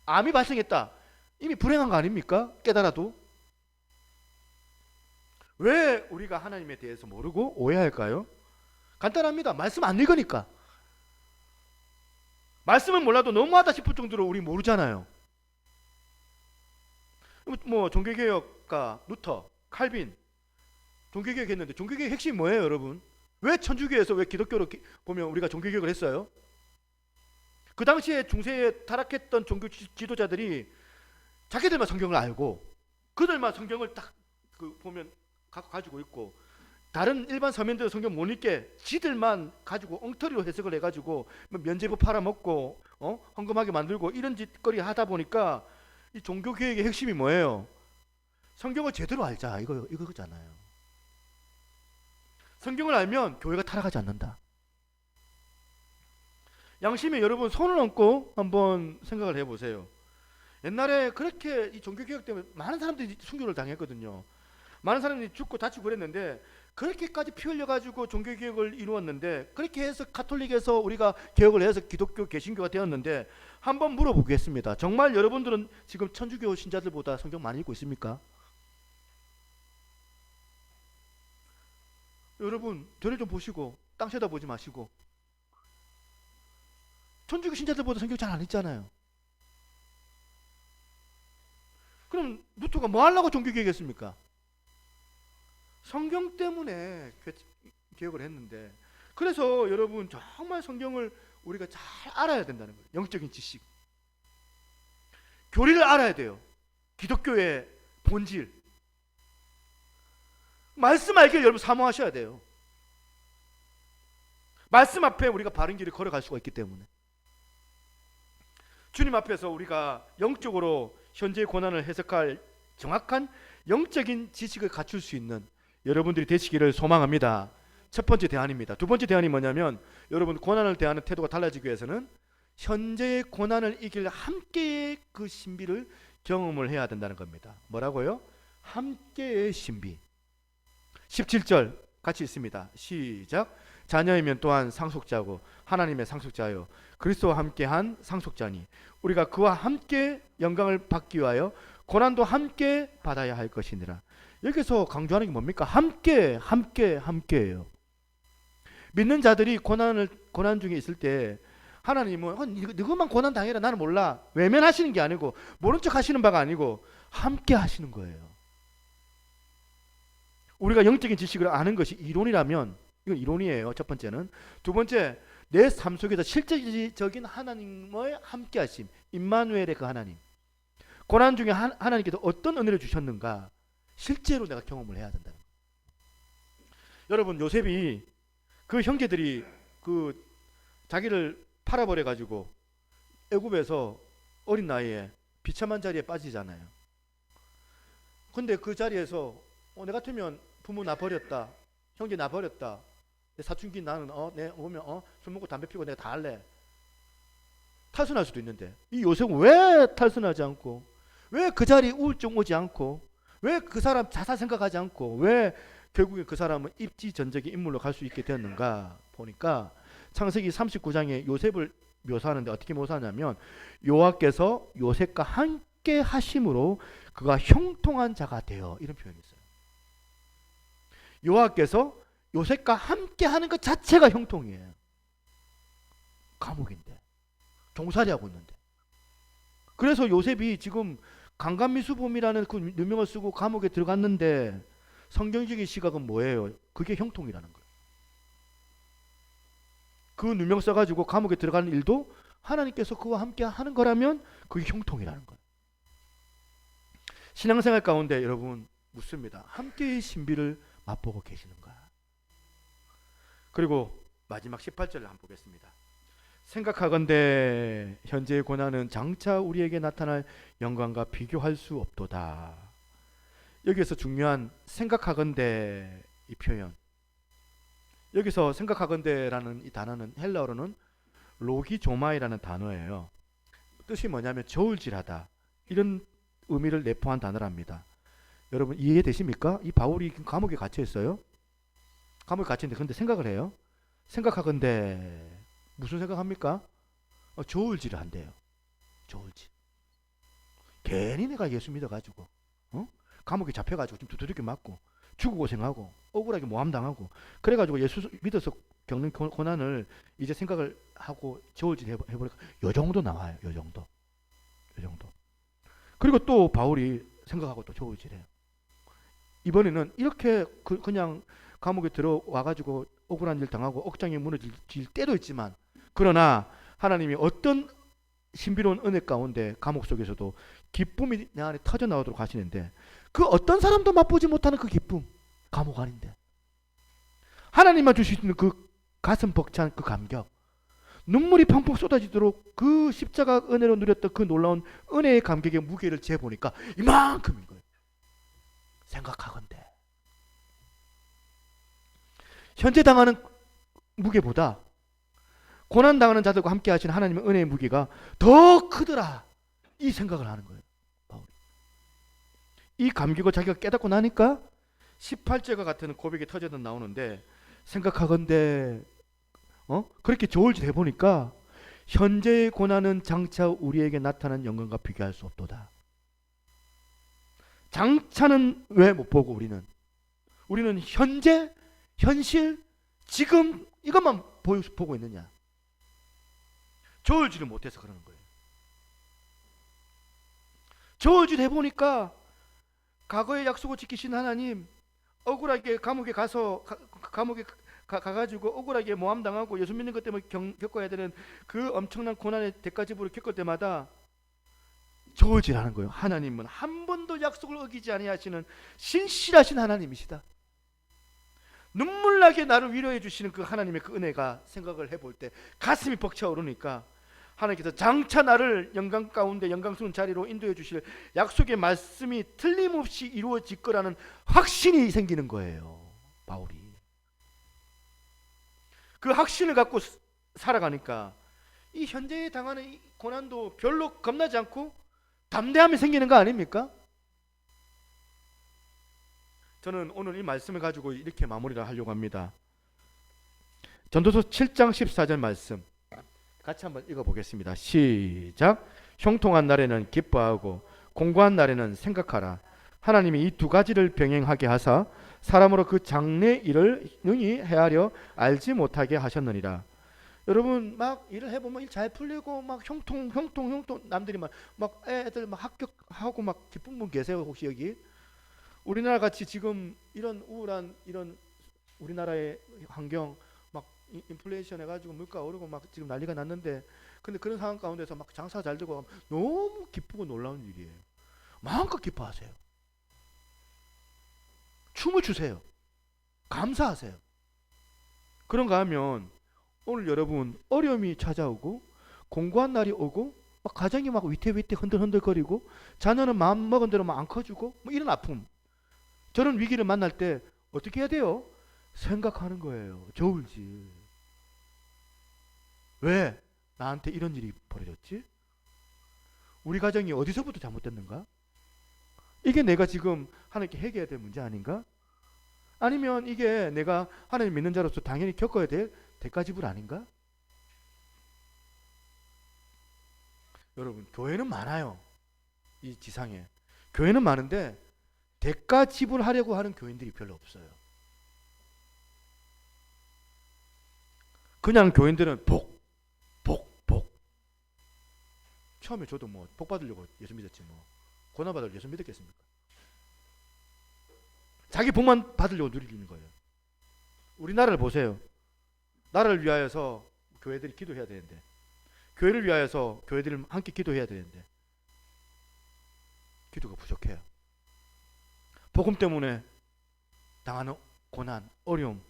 암이 발생했다. 이미 불행한 거 아닙니까? 깨달아도. 왜 우리가 하나님에 대해서 모르고 오해할까요? 간단합니다. 말씀 안 읽으니까. 말씀은 몰라도 너무하다 싶을 정도로 우리 모르잖아요. 뭐 종교개혁가 루터, 칼빈 종교개혁 했는데 종교개혁 핵심이 뭐예요, 여러분? 왜 천주교에서 왜 기독교로 보면 우리가 종교개혁을 했어요? 그 당시에 중세에 타락했던 종교 지도자들이 자기들만 성경을 알고 그들만 성경을 딱 보면 가지고 있고 다른 일반 서민들 성경 못 읽게 지들만 가지고 엉터리로 해석을 해가지고 면죄부 팔아먹고 헌금하게 만들고 이런 짓거리 하다 보니까 이 종교개혁의 핵심이 뭐예요? 성경을 제대로 알자 이거잖아요. 성경을 알면 교회가 타락하지 않는다. 양심에 여러분 손을 얹고 한번 생각을 해보세요. 옛날에 그렇게 이 종교개혁 때문에 많은 사람들이 순교를 당했거든요. 많은 사람들이 죽고 다치고 그랬는데 그렇게까지 피 흘려가지고 종교개혁을 이루었는데 그렇게 해서 가톨릭에서 우리가 개혁을 해서 기독교 개신교가 되었는데 한번 물어보겠습니다. 정말 여러분들은 지금 천주교 신자들보다 성경 많이 읽고 있습니까? 여러분 저를 좀 보시고 땅 쳐다보지 마시고 천주교 신자들보다 성경 잘 안 읽잖아요. 그럼 루터가 뭐 하려고 종교개혁했습니까? 성경 때문에 개혁을 했는데, 그래서 여러분 정말 성경을 우리가 잘 알아야 된다는 거예요. 영적인 지식, 교리를 알아야 돼요. 기독교의 본질, 말씀 알기를 여러분 사모하셔야 돼요. 말씀 앞에 우리가 바른 길을 걸어갈 수가 있기 때문에 주님 앞에서 우리가 영적으로 현재의 고난을 해석할 정확한 영적인 지식을 갖출 수 있는 여러분들이 되시기를 소망합니다. 첫 번째 대안입니다. 두 번째 대안이 뭐냐면, 여러분 고난을 대하는 태도가 달라지기 위해서는 현재의 고난을 이길 함께의 그 신비를 경험을 해야 된다는 겁니다. 뭐라고요? 함께의 신비. 17절 같이 있습니다. 시작. 자녀이면 또한 상속자고 하나님의 상속자요 그리스도와 함께한 상속자니 우리가 그와 함께 영광을 받기 위하여 고난도 함께 받아야 할 것이니라. 여기서 강조하는 게 뭡니까? 함께예요. 믿는 자들이 고난 중에 있을 때 하나님은 너희만 고난 당해라, 나는 몰라, 외면하시는 게 아니고 모른 척 하시는 바가 아니고 함께 하시는 거예요. 우리가 영적인 지식을 아는 것이 이론이라면 이건 이론이에요. 첫 번째는. 두 번째, 내 삶 속에서 실제적인 하나님의 함께 하심, 임마누엘의 그 하나님, 고난 중에 하나님께서 어떤 은혜를 주셨는가 실제로 내가 경험을 해야 된다. 여러분, 요셉이 그 형제들이 그 자기를 팔아버려 가지고 애굽에서 어린 나이에 비참한 자리에 빠지잖아요. 근데 그 자리에서 내 같으면 부모 나 버렸다, 형제 나 버렸다, 내 사춘기 나는 내 오면 술 먹고 담배 피고 내가 다 할래, 탈선할 수도 있는데, 이 요셉은 왜 탈선하지 않고, 왜 그 자리에 우울증 오지 않고, 왜 그 사람 자살 생각하지 않고, 왜 결국에 그 사람은 입지전적인 인물로 갈 수 있게 되었는가 보니까 창세기 39장에 요셉을 묘사하는데 어떻게 묘사하냐면, 여호와께서 요셉과 함께 하심으로 그가 형통한 자가 되어, 이런 표현이 있어요. 여호와께서 요셉과 함께 하는 것 자체가 형통이에요. 감옥인데, 종살이 하고 있는데. 그래서 요셉이 지금 강간미수범이라는 그 누명을 쓰고 감옥에 들어갔는데, 성경적인 시각은 뭐예요? 그게 형통이라는 거예요. 그 누명 써가지고 감옥에 들어가는 일도 하나님께서 그와 함께 하는 거라면 그게 형통이라는 거예요. 신앙생활 가운데 여러분 묻습니다. 함께의 신비를 맛보고 계시는가? 그리고 마지막 18절을 한번 보겠습니다. 생각하건대 현재의 고난은 장차 우리에게 나타날 영광과 비교할 수 없도다. 여기서 중요한 생각하건대 이 표현, 여기서 생각하건대라는 이 단어는 헬라어로는 로기조마이라는 단어예요. 뜻이 뭐냐면 저울질하다, 이런 의미를 내포한 단어랍니다. 여러분 이해되십니까? 이 바울이 감옥에 갇혀 있어요. 감옥에 갇혀 있는데 근데 생각을 해요. 생각하건대 무슨 생각합니까? 저울질을 한대요. 저울질. 괜히 내가 예수 믿어가지고 감옥에 잡혀가지고 좀 두드럽게 맞고 죽고 고생하고 억울하게 모함당하고 그래가지고 예수 믿어서 겪는 고난을 이제 생각을 하고 저울질 해보니까 요 정도 나와요. 요 정도. 그리고 또 바울이 생각하고 또 저울질해요. 이번에는 이렇게 그냥 감옥에 들어와가지고 억울한 일 당하고 억장이 무너질 때도 있지만, 그러나 하나님이 어떤 신비로운 은혜 가운데 감옥 속에서도 기쁨이 내 안에 터져 나오도록 하시는데, 그 어떤 사람도 맛보지 못하는 그 기쁨, 감옥 안인데 하나님만 줄 수 있는 그 가슴 벅찬 그 감격, 눈물이 펑펑 쏟아지도록 그 십자가 은혜로 누렸던 그 놀라운 은혜의 감격의 무게를 재보니까 이만큼인 거예요. 생각하건대 현재 당하는 무게보다 고난 당하는 자들과 함께 하신 하나님의 은혜의 무게가 더 크더라, 이 생각을 하는 거예요. 바울이 이 감격을 자기가 깨닫고 나니까 18절과 같은 고백이 터져서 나오는데, 생각하건대 그렇게 저울질 해보니까 현재의 고난은 장차 우리에게 나타난 영광과 비교할 수 없도다. 장차는 왜 못 보고 우리는 현재, 현실, 지금 이것만 보고 있느냐? 저울질을 못해서 그러는 거예요. 저울질 해보니까 과거의 약속을 지키신 하나님, 억울하게 감옥에 가서 감옥에 가가지고 억울하게 모함당하고 예수 믿는 것 때문에 겪어야 되는 그 엄청난 고난의 대가지불을 겪을 때마다 저울질하는 거예요. 하나님은 한 번도 약속을 어기지 아니하시는 신실하신 하나님이시다. 눈물나게 나를 위로해 주시는 그 하나님의 그 은혜가 생각을 해볼 때 가슴이 벅차오르니까 하나님께서 장차 나를 영광 가운데 영광스러운 자리로 인도해 주실 약속의 말씀이 틀림없이 이루어질 거라는 확신이 생기는 거예요. 바울이 그 확신을 갖고 살아가니까 이 현재에 당하는 이 고난도 별로 겁나지 않고 담대함이 생기는 거 아닙니까? 저는 오늘 이 말씀을 가지고 이렇게 마무리를 하려고 합니다. 전도서 7장 14절 말씀 같이 한번 읽어보겠습니다. 시작. 형통한 날에는 기뻐하고 공고한 날에는 생각하라. 하나님이 이 두 가지를 병행하게 하사 사람으로 그 장래 일을 능히 헤아려 알지 못하게 하셨느니라. 여러분 막 일을 해보면 일 잘 풀리고 막 형통 남들이 막 애들 막 합격하고 막 기쁜 분 계세요? 혹시 여기? 우리나라 같이 지금 이런 우울한 이런 우리나라의 환경 막 인플레이션 해가지고 물가 오르고 막 지금 난리가 났는데 근데 그런 상황 가운데서 막 장사가 잘 되고 너무 기쁘고 놀라운 일이에요. 마음껏 기뻐하세요. 춤을 추세요. 감사하세요. 그런가 하면 오늘 여러분 어려움이 찾아오고 공고한 날이 오고 막 가정이 막 위태위태 흔들흔들거리고 자녀는 마음 먹은 대로 막 안 커주고 뭐 이런 아픔, 저런 위기를 만날 때 어떻게 해야 돼요? 생각하는 거예요. 저울질. 왜 나한테 이런 일이 벌어졌지? 우리 가정이 어디서부터 잘못됐는가? 이게 내가 지금 하나님께 해결해야 될 문제 아닌가? 아니면 이게 내가 하나님 믿는 자로서 당연히 겪어야 될 대가지불 아닌가? 여러분 교회는 많아요. 이 지상에 교회는 많은데 대가지불하려고 하는 교인들이 별로 없어요. 그냥 교인들은 복. 처음에 저도 뭐 복 받으려고 예수 믿었지 뭐 고난 받으려고 예수 믿었겠습니까? 자기 복만 받으려고 누리는 거예요. 우리나라를 보세요. 나라를 위하여서 교회들이 기도해야 되는데, 교회를 위하여서 교회들이 함께 기도해야 되는데 기도가 부족해요. 복음 때문에 당하는 고난, 어려움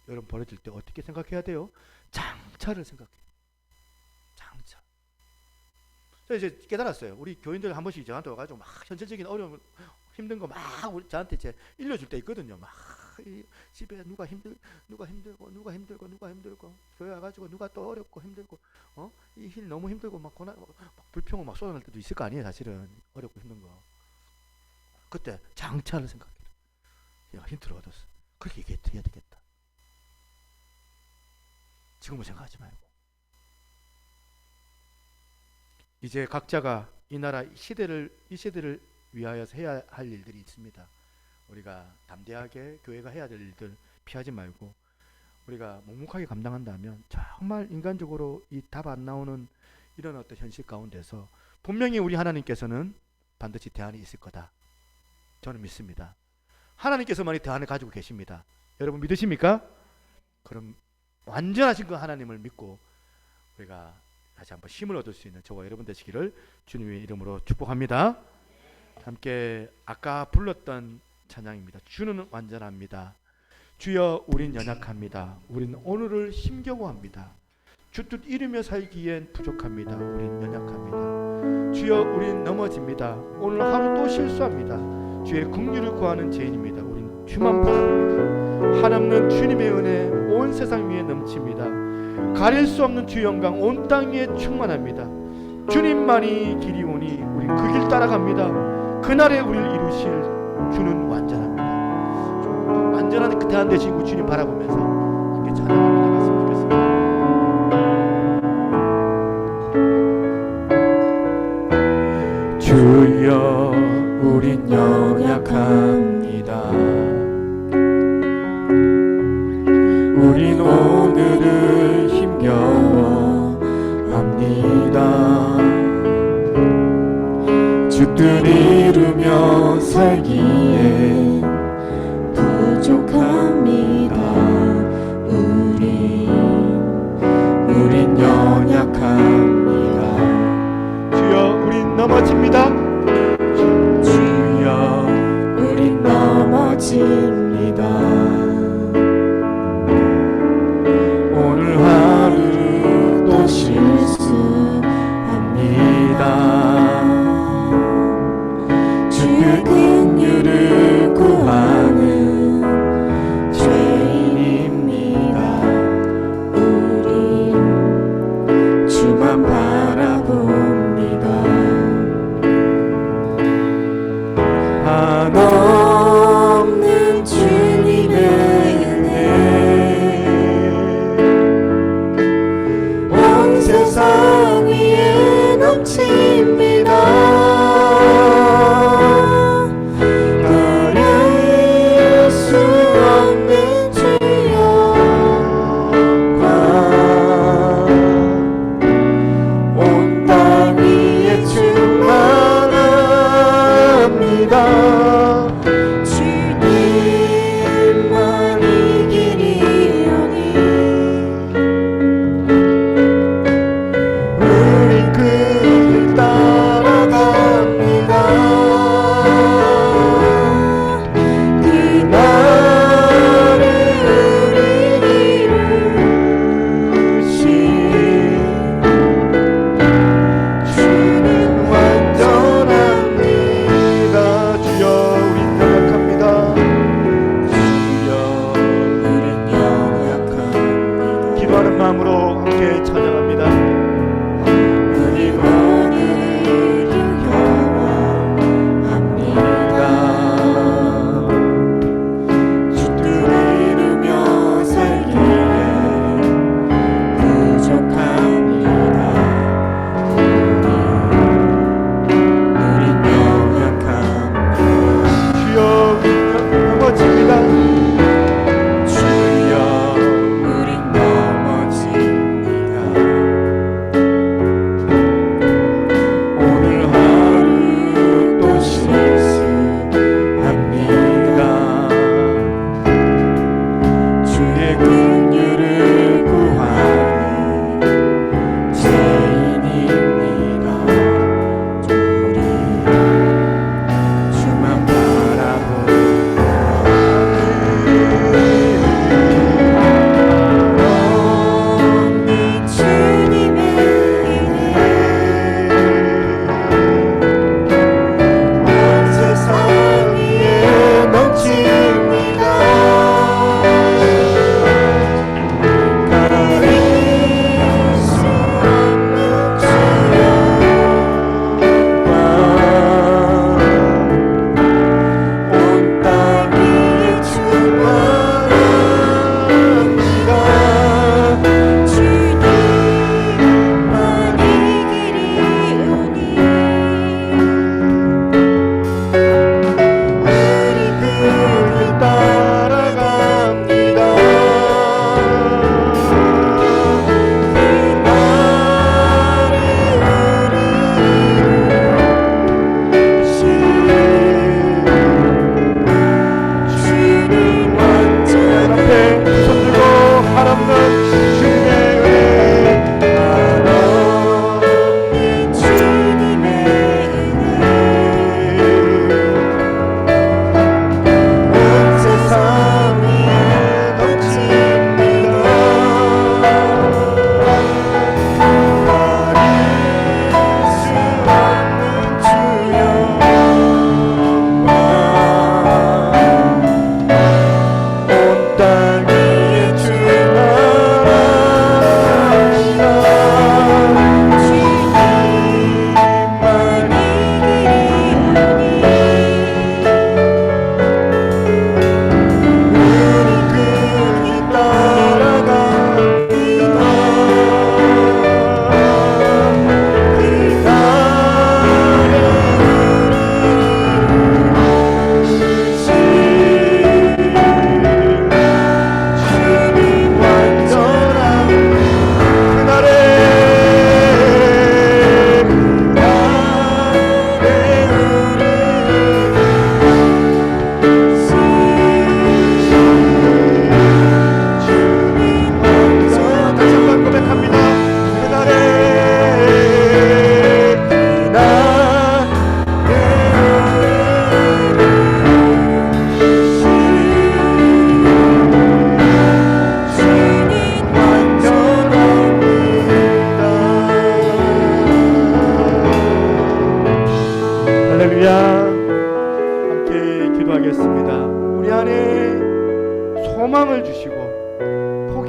여러분 벌어질 때 어떻게 생각해야 돼요? 장차를 생각해요. 장차. 저 이제 깨달았어요. 우리 교인들 한 번씩 저한테 와가지고 막 현실적인 어려움, 힘든 거 막 저한테 이제 일러줄 때 있거든요. 막 집에 누가 힘들고 교회 와가지고 누가 또 어렵고 힘들고 이 일 너무 힘들고 막 고난 막 불평을 막 쏟아낼 때도 있을 거 아니에요. 사실은 어렵고 힘든 거. 그때 장차를 생각해요. 내가 힌트를 얻었어. 그렇게 얘기해야 되겠다. 지금은 생각하지 말고 이제 각자가 이 나라 이 시대를 위하여서 해야 할 일들이 있습니다. 우리가 담대하게 교회가 해야 될 일들 피하지 말고 우리가 묵묵하게 감당한다면 정말 인간적으로 이 답 안 나오는 이런 어떤 현실 가운데서 분명히 우리 하나님께서는 반드시 대안이 있을 거다. 저는 믿습니다. 하나님께서만이 대안을 가지고 계십니다. 여러분 믿으십니까? 그럼 완전하신 그 하나님을 믿고 우리가 다시 한번 힘을 얻을 수 있는 저와 여러분 되시기를 주님의 이름으로 축복합니다. 함께 아까 불렀던 찬양입니다. 주는 완전합니다. 주여 우린 연약합니다. 우린 오늘을 힘겨워합니다. 주 뜻 이루며 살기엔 부족합니다. 우린 연약합니다. 주여 우린 넘어집니다. 오늘 하루 또 실수합니다. 주의 긍휼을 구하는 죄인입니다. 우린 주만 바랍니다. 한없는 주님의 은혜 온 세상 위에 넘칩니다. 가릴 수 없는 주 영광 온 땅 위에 충만합니다. 주님만이 길이 오니 우린 그 길 따라갑니다. 그날에 우리를 이루실 주는 완전합니다. 완전한 그 대안 되신 그 주님 바라보면서 함께 찬양하며 나갔으면 좋겠습니다. 주여 우린 연약합니다. 우린 오늘을 힘겨워합니다. 주뜻 이루며 살기에 부족합니다. 우린 연약합니다. 주여 우린 넘어집니다. 주여 우린 넘어집니다. 오늘 하루를 또 실수합니다. 주의 긍휼을 구하는 죄인입니다. 우린 주만 바라봅니다. 한없는 주님의 은혜 온 세상 위에 넘칩니다. 가릴 수 없는 주여 온 땅 위에 충만합니다. 주님만 이기리오니 우린 그를 따라갑니다. 그날을 우리를 이루신 주는 완전합니다. 주여 우린 연약합니다. 주여 우린 연약합니다. 기도하는 마음으로 함께 찬양합니다. 우리 오늘도 영원합니다. 주뜻 이루며 살기에 부족합니다. 우린 연약합니다. 주여 우린 넘어집니다. 주여 우린 넘어집니다.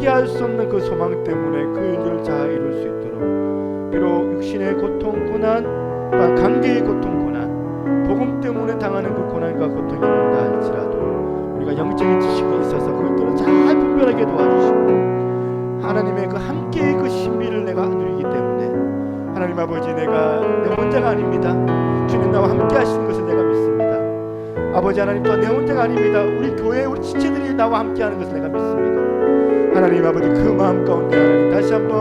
포기할 수 없는 그 소망 때문에 그 일들을 잘 이룰 수 있도록, 비록 육신의 고통, 고난, 또한 관계의 고통, 고난, 복음 때문에 당하는 그 고난과 고통이 있다 할지라도 우리가 영적인 지식이 있어서 그것들을 잘 분별하게 도와주시고, 하나님의 그 함께의 그 신비를 내가 누리기 때문에, 하나님 아버지, 내가 내 혼자가 아닙니다. 주님 나와 함께 하시는 것을 내가 믿습니다. 아버지 하나님, 또 내 혼자가 아닙니다. 우리 교회 우리 지체들이 나와 함께 하는 것을 내가 믿습니다. 하나님 아버지, 그 마음 가운데 하나님 다시 한번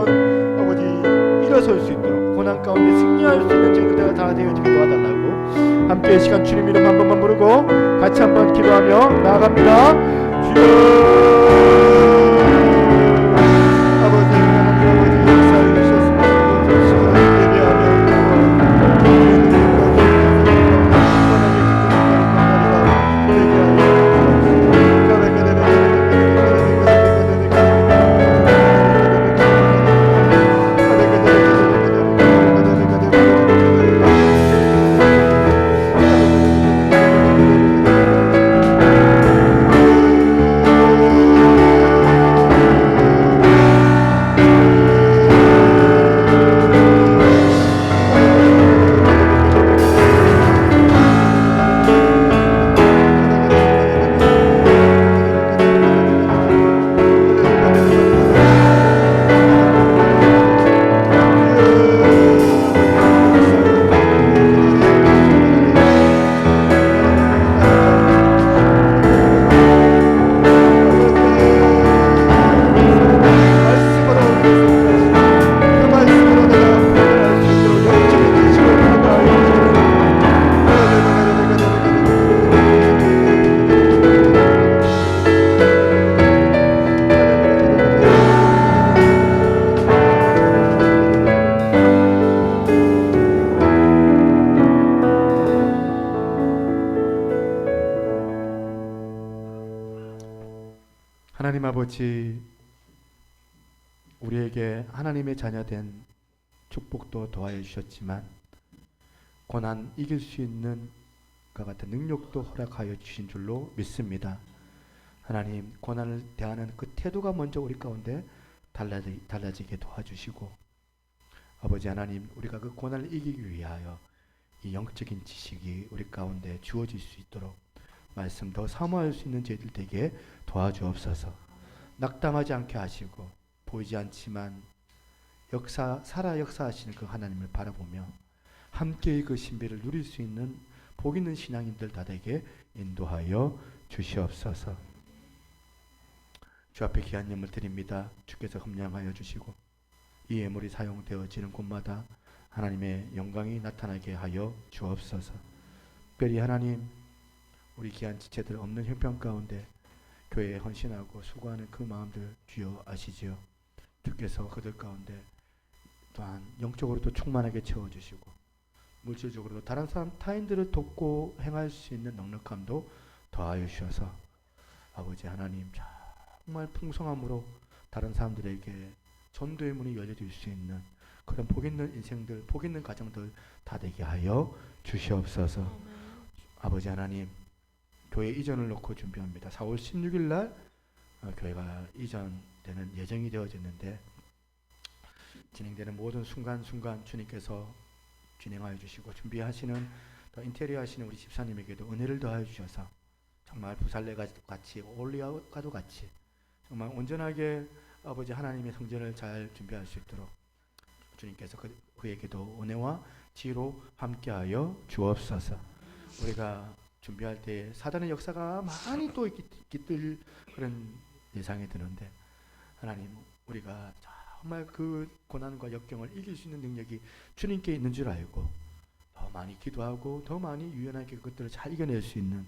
아버지 일어설 수 있도록, 고난 가운데 승리할 수 있는 저희들 내가 다 되어지게 도와달라고, 함께 이 시간 주님 이름 한 번만 부르고 같이 한번 기도하며 나아갑니다. 주여, 아버지 하나님, 아버지 역사해 주셨습니다. 시간을 예배하며 하나님 아버지, 우리에게 하나님의 자녀된 축복도 더하여 주셨지만 고난 이길 수 있는 것 같은 능력도 허락하여 주신 줄로 믿습니다. 하나님, 고난을 대하는 그 태도가 먼저 우리 가운데 달라지게 도와주시고, 아버지 하나님, 우리가 그 고난을 이기기 위하여 이 영적인 지식이 우리 가운데 주어질 수 있도록 말씀 더 사모할 수 있는 저희들 되게 도와주옵소서. 낙담하지 않게 하시고, 보이지 않지만 살아 역사하시는 그 하나님을 바라보며 함께의 그 신비를 누릴 수 있는 복 있는 신앙인들 다 되게 인도하여 주시옵소서. 주 앞에 귀한 예물 드립니다. 주께서 흠량하여 주시고 이 예물이 사용되어지는 곳마다 하나님의 영광이 나타나게 하여 주옵소서. 특별히 하나님, 우리 귀한 지체들 없는 형편 가운데 교회에 헌신하고 수고하는 그 마음들 주여 아시지요. 주께서 그들 가운데 또한 영적으로도 충만하게 채워주시고 물질적으로도 다른 사람 타인들을 돕고 행할 수 있는 넉넉함도 더하여 주셔서 아버지 하나님, 정말 풍성함으로 다른 사람들에게 전도의 문이 열려질 수 있는 그런 복 있는 인생들, 복 있는 가정들 다 되게 하여 주시옵소서. 아버지 하나님, 교회 이전을 놓고 준비합니다. 4월 16일 날 교회가 이전되는 예정이 되어졌는데 진행되는 모든 순간순간 주님께서 진행하여 주시고 준비하시는 또 인테리어 하시는 우리 집사님에게도 은혜를 더하여 주셔서 정말 부살레가 같이 올리아가도 같이 정말 온전하게 아버지 하나님의 성전을 잘 준비할 수 있도록 주님께서 그에게도 은혜와 지혜로 함께하여 주옵소서. 우리가 준비할 때 사단의 역사가 많이 또 깃들 그런 예상이 드는데 하나님, 우리가 정말 그 고난과 역경을 이길 수 있는 능력이 주님께 있는 줄 알고 더 많이 기도하고 더 많이 유연하게 그것들을 잘 이겨낼 수 있는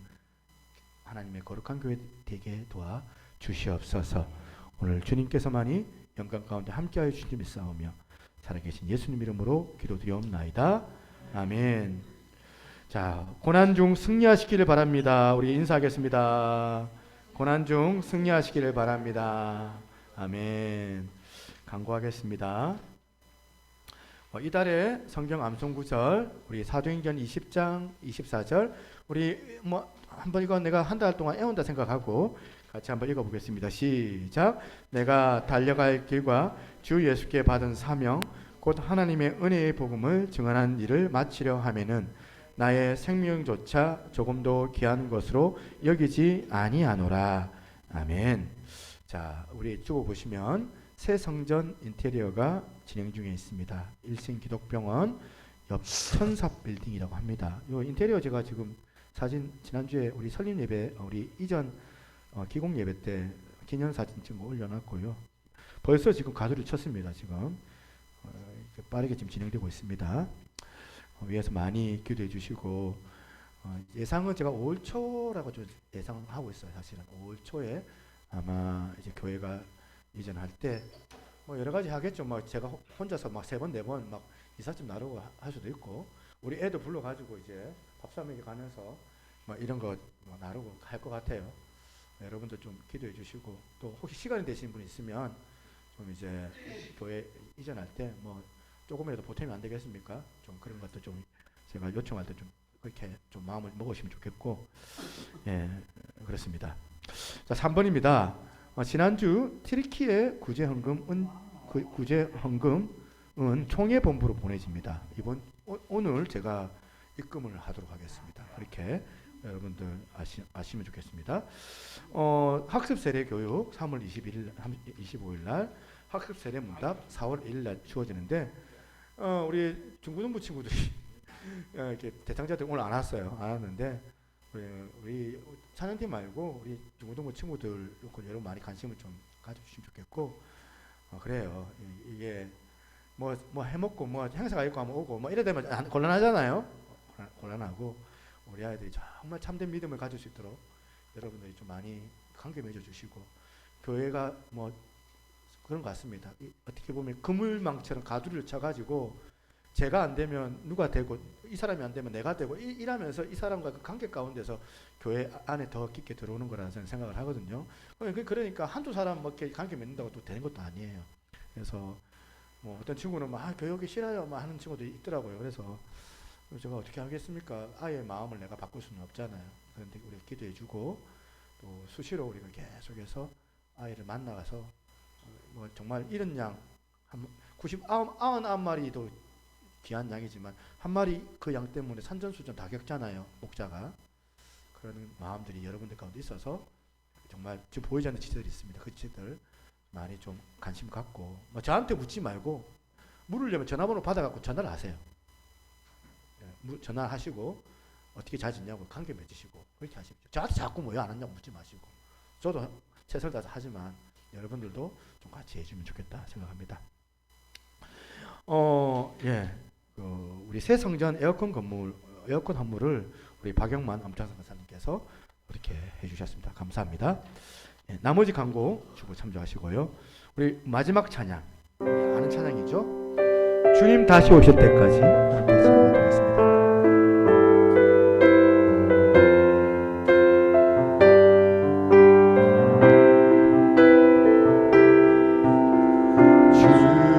하나님의 거룩한 교회 되게 도와 주시옵소서. 오늘 주님께서만이 영광 가운데 함께하여 주님 믿사오며 살아계신 예수님 이름으로 기도드리옵나이다. 아멘. 자, 고난 중 승리하시기를 바랍니다. 우리 인사하겠습니다. 고난 중 승리하시기를 바랍니다. 아멘. 강구하겠습니다. 이달의 성경 암송 구절 우리 사도행전 20장 24절 우리 한번 이거 내가 한 달 동안 애운다 생각하고 같이 한번 읽어보겠습니다. 시작. 내가 달려갈 길과 주 예수께 받은 사명 곧 하나님의 은혜의 복음을 증언한 일을 마치려 하면은 나의 생명조차 조금도 귀한 것으로 여기지 아니하노라. 아멘. 자, 우리 쭉 보시면 새 성전 인테리어가 진행 중에 있습니다. 일신 기독병원 옆 천사 빌딩이라고 합니다. 이 인테리어 제가 지금 사진 지난주에 우리 설립 예배 우리 이전 기공 예배 때 기념 사진 찍어 올려놨고요. 벌써 지금 가두를 쳤습니다. 지금 빠르게 지금 진행되고 있습니다. 위에서 많이 기도해 주시고 예상은 제가 5월 초라고 좀 예상하고 있어요. 사실은 5월 초에 아마 이제 교회가 이전할 때 뭐 여러 가지 하겠죠. 뭐 제가 혼자서 막 3번 4번 막 이삿짐 나르고 할 수도 있고 우리 애도 불러가지고 이제 밥 사 먹이 가면서 뭐 이런 거 뭐 나르고 할 것 같아요. 여러분들 좀 기도해 주시고 또 혹시 시간이 되시는 분 있으면 좀 이제 교회 이전할 때 뭐 조금이라도 보탬이 안 되겠습니까? 좀 그런 것도 좀 제가 요청할 때 좀 그렇게 좀 마음을 먹으시면 좋겠고, 예, 그렇습니다. 자, 3번입니다. 지난주 튀르키예 구제헌금은 총회본부로 보내집니다. 오늘 제가 입금을 하도록 하겠습니다. 그렇게 여러분들 아시면 좋겠습니다. 학습 세례 교육 3월 25일 날 학습 세례 문답 4월 1일 날 주어지는데 우리 중고등부 친구들이 이렇게 대상자들 오늘 안 왔어요. 안 왔는데 우리 찬양팀 말고 우리 중고등부 친구들 여러분 많이 관심을 좀 가져주시면 좋겠고 그래요. 이게 뭐 해먹고 뭐 행사가 있고 하면 오고 뭐 이래 되면 곤란하잖아요. 곤란하고 우리 아이들이 정말 참된 믿음을 가질 수 있도록 여러분들이 좀 많이 관계 맺어주시고 교회가 뭐 그런 것 같습니다. 어떻게 보면 그물망처럼 가두리를 쳐가지고 제가 안 되면 누가 되고 이 사람이 안 되면 내가 되고 이러면서 이 사람과 그 관계 가운데서 교회 안에 더 깊게 들어오는 거라는 생각을 하거든요. 그러니까 한두 사람 뭐 이렇게 관계 맺는다고 또 되는 것도 아니에요. 그래서 뭐 어떤 친구는 막 교회 오기 싫어요 막 하는 친구도 있더라고요. 그래서 제가 어떻게 하겠습니까? 아이의 마음을 내가 바꿀 수는 없잖아요. 그런데 우리 기도해주고 또 수시로 우리가 계속해서 아이를 만나가서 뭐 정말 이런 양 99마리도 귀한 양이지만 한 마리 그 양 때문에 산전수전 다 겪잖아요. 목자가. 그런 마음들이 여러분들 가운데 있어서 정말 지금 보이지 않는 지체들이 있습니다. 그 지체들 많이 좀 관심 갖고 뭐 저한테 묻지 말고 물으려면 전화번호 받아갖고 전화를 하세요. 전화하시고 어떻게 잘 지냐고 관계 맺으시고 그렇게 하십시오. 저한테 자꾸 뭐 왜 안 하냐고 묻지 마시고 저도 최선을 다해서 하지만 여러분들도 좀 같이 해주면 좋겠다 생각합니다. 우리 새 성전 에어컨 건물을 우리 박영만 엄창선 간사님께서 이렇게 해주셨습니다. 감사합니다. 예, 나머지 광고 주고 참조하시고요. 우리 마지막 찬양 아는 찬양이죠. 주님 다시 오실 때까지 함께 진행하겠습니다. 주님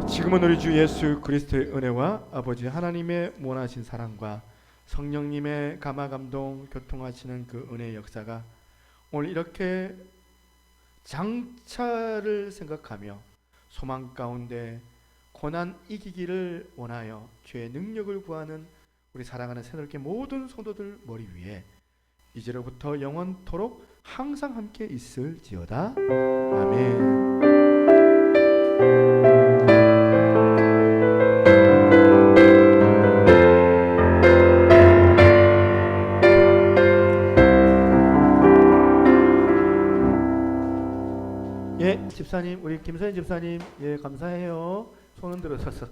지금은 우리 주 예수 그리스도의 은혜와 아버지 하나님의 무한하신 사랑과 성령님의 감화 감동 교통하시는 그 은혜의 역사가 오늘 이렇게 장차를 생각하며 소망 가운데 고난 이기기를 원하여 죄의 능력을 구하는 우리 사랑하는 새롭게 모든 성도들 머리 위에 이제로부터 영원토록 항상 함께 있을지어다. 아멘. 예, 집사님, 우리 김선희 집사님, 예, 감사해요. 손은 들어서서.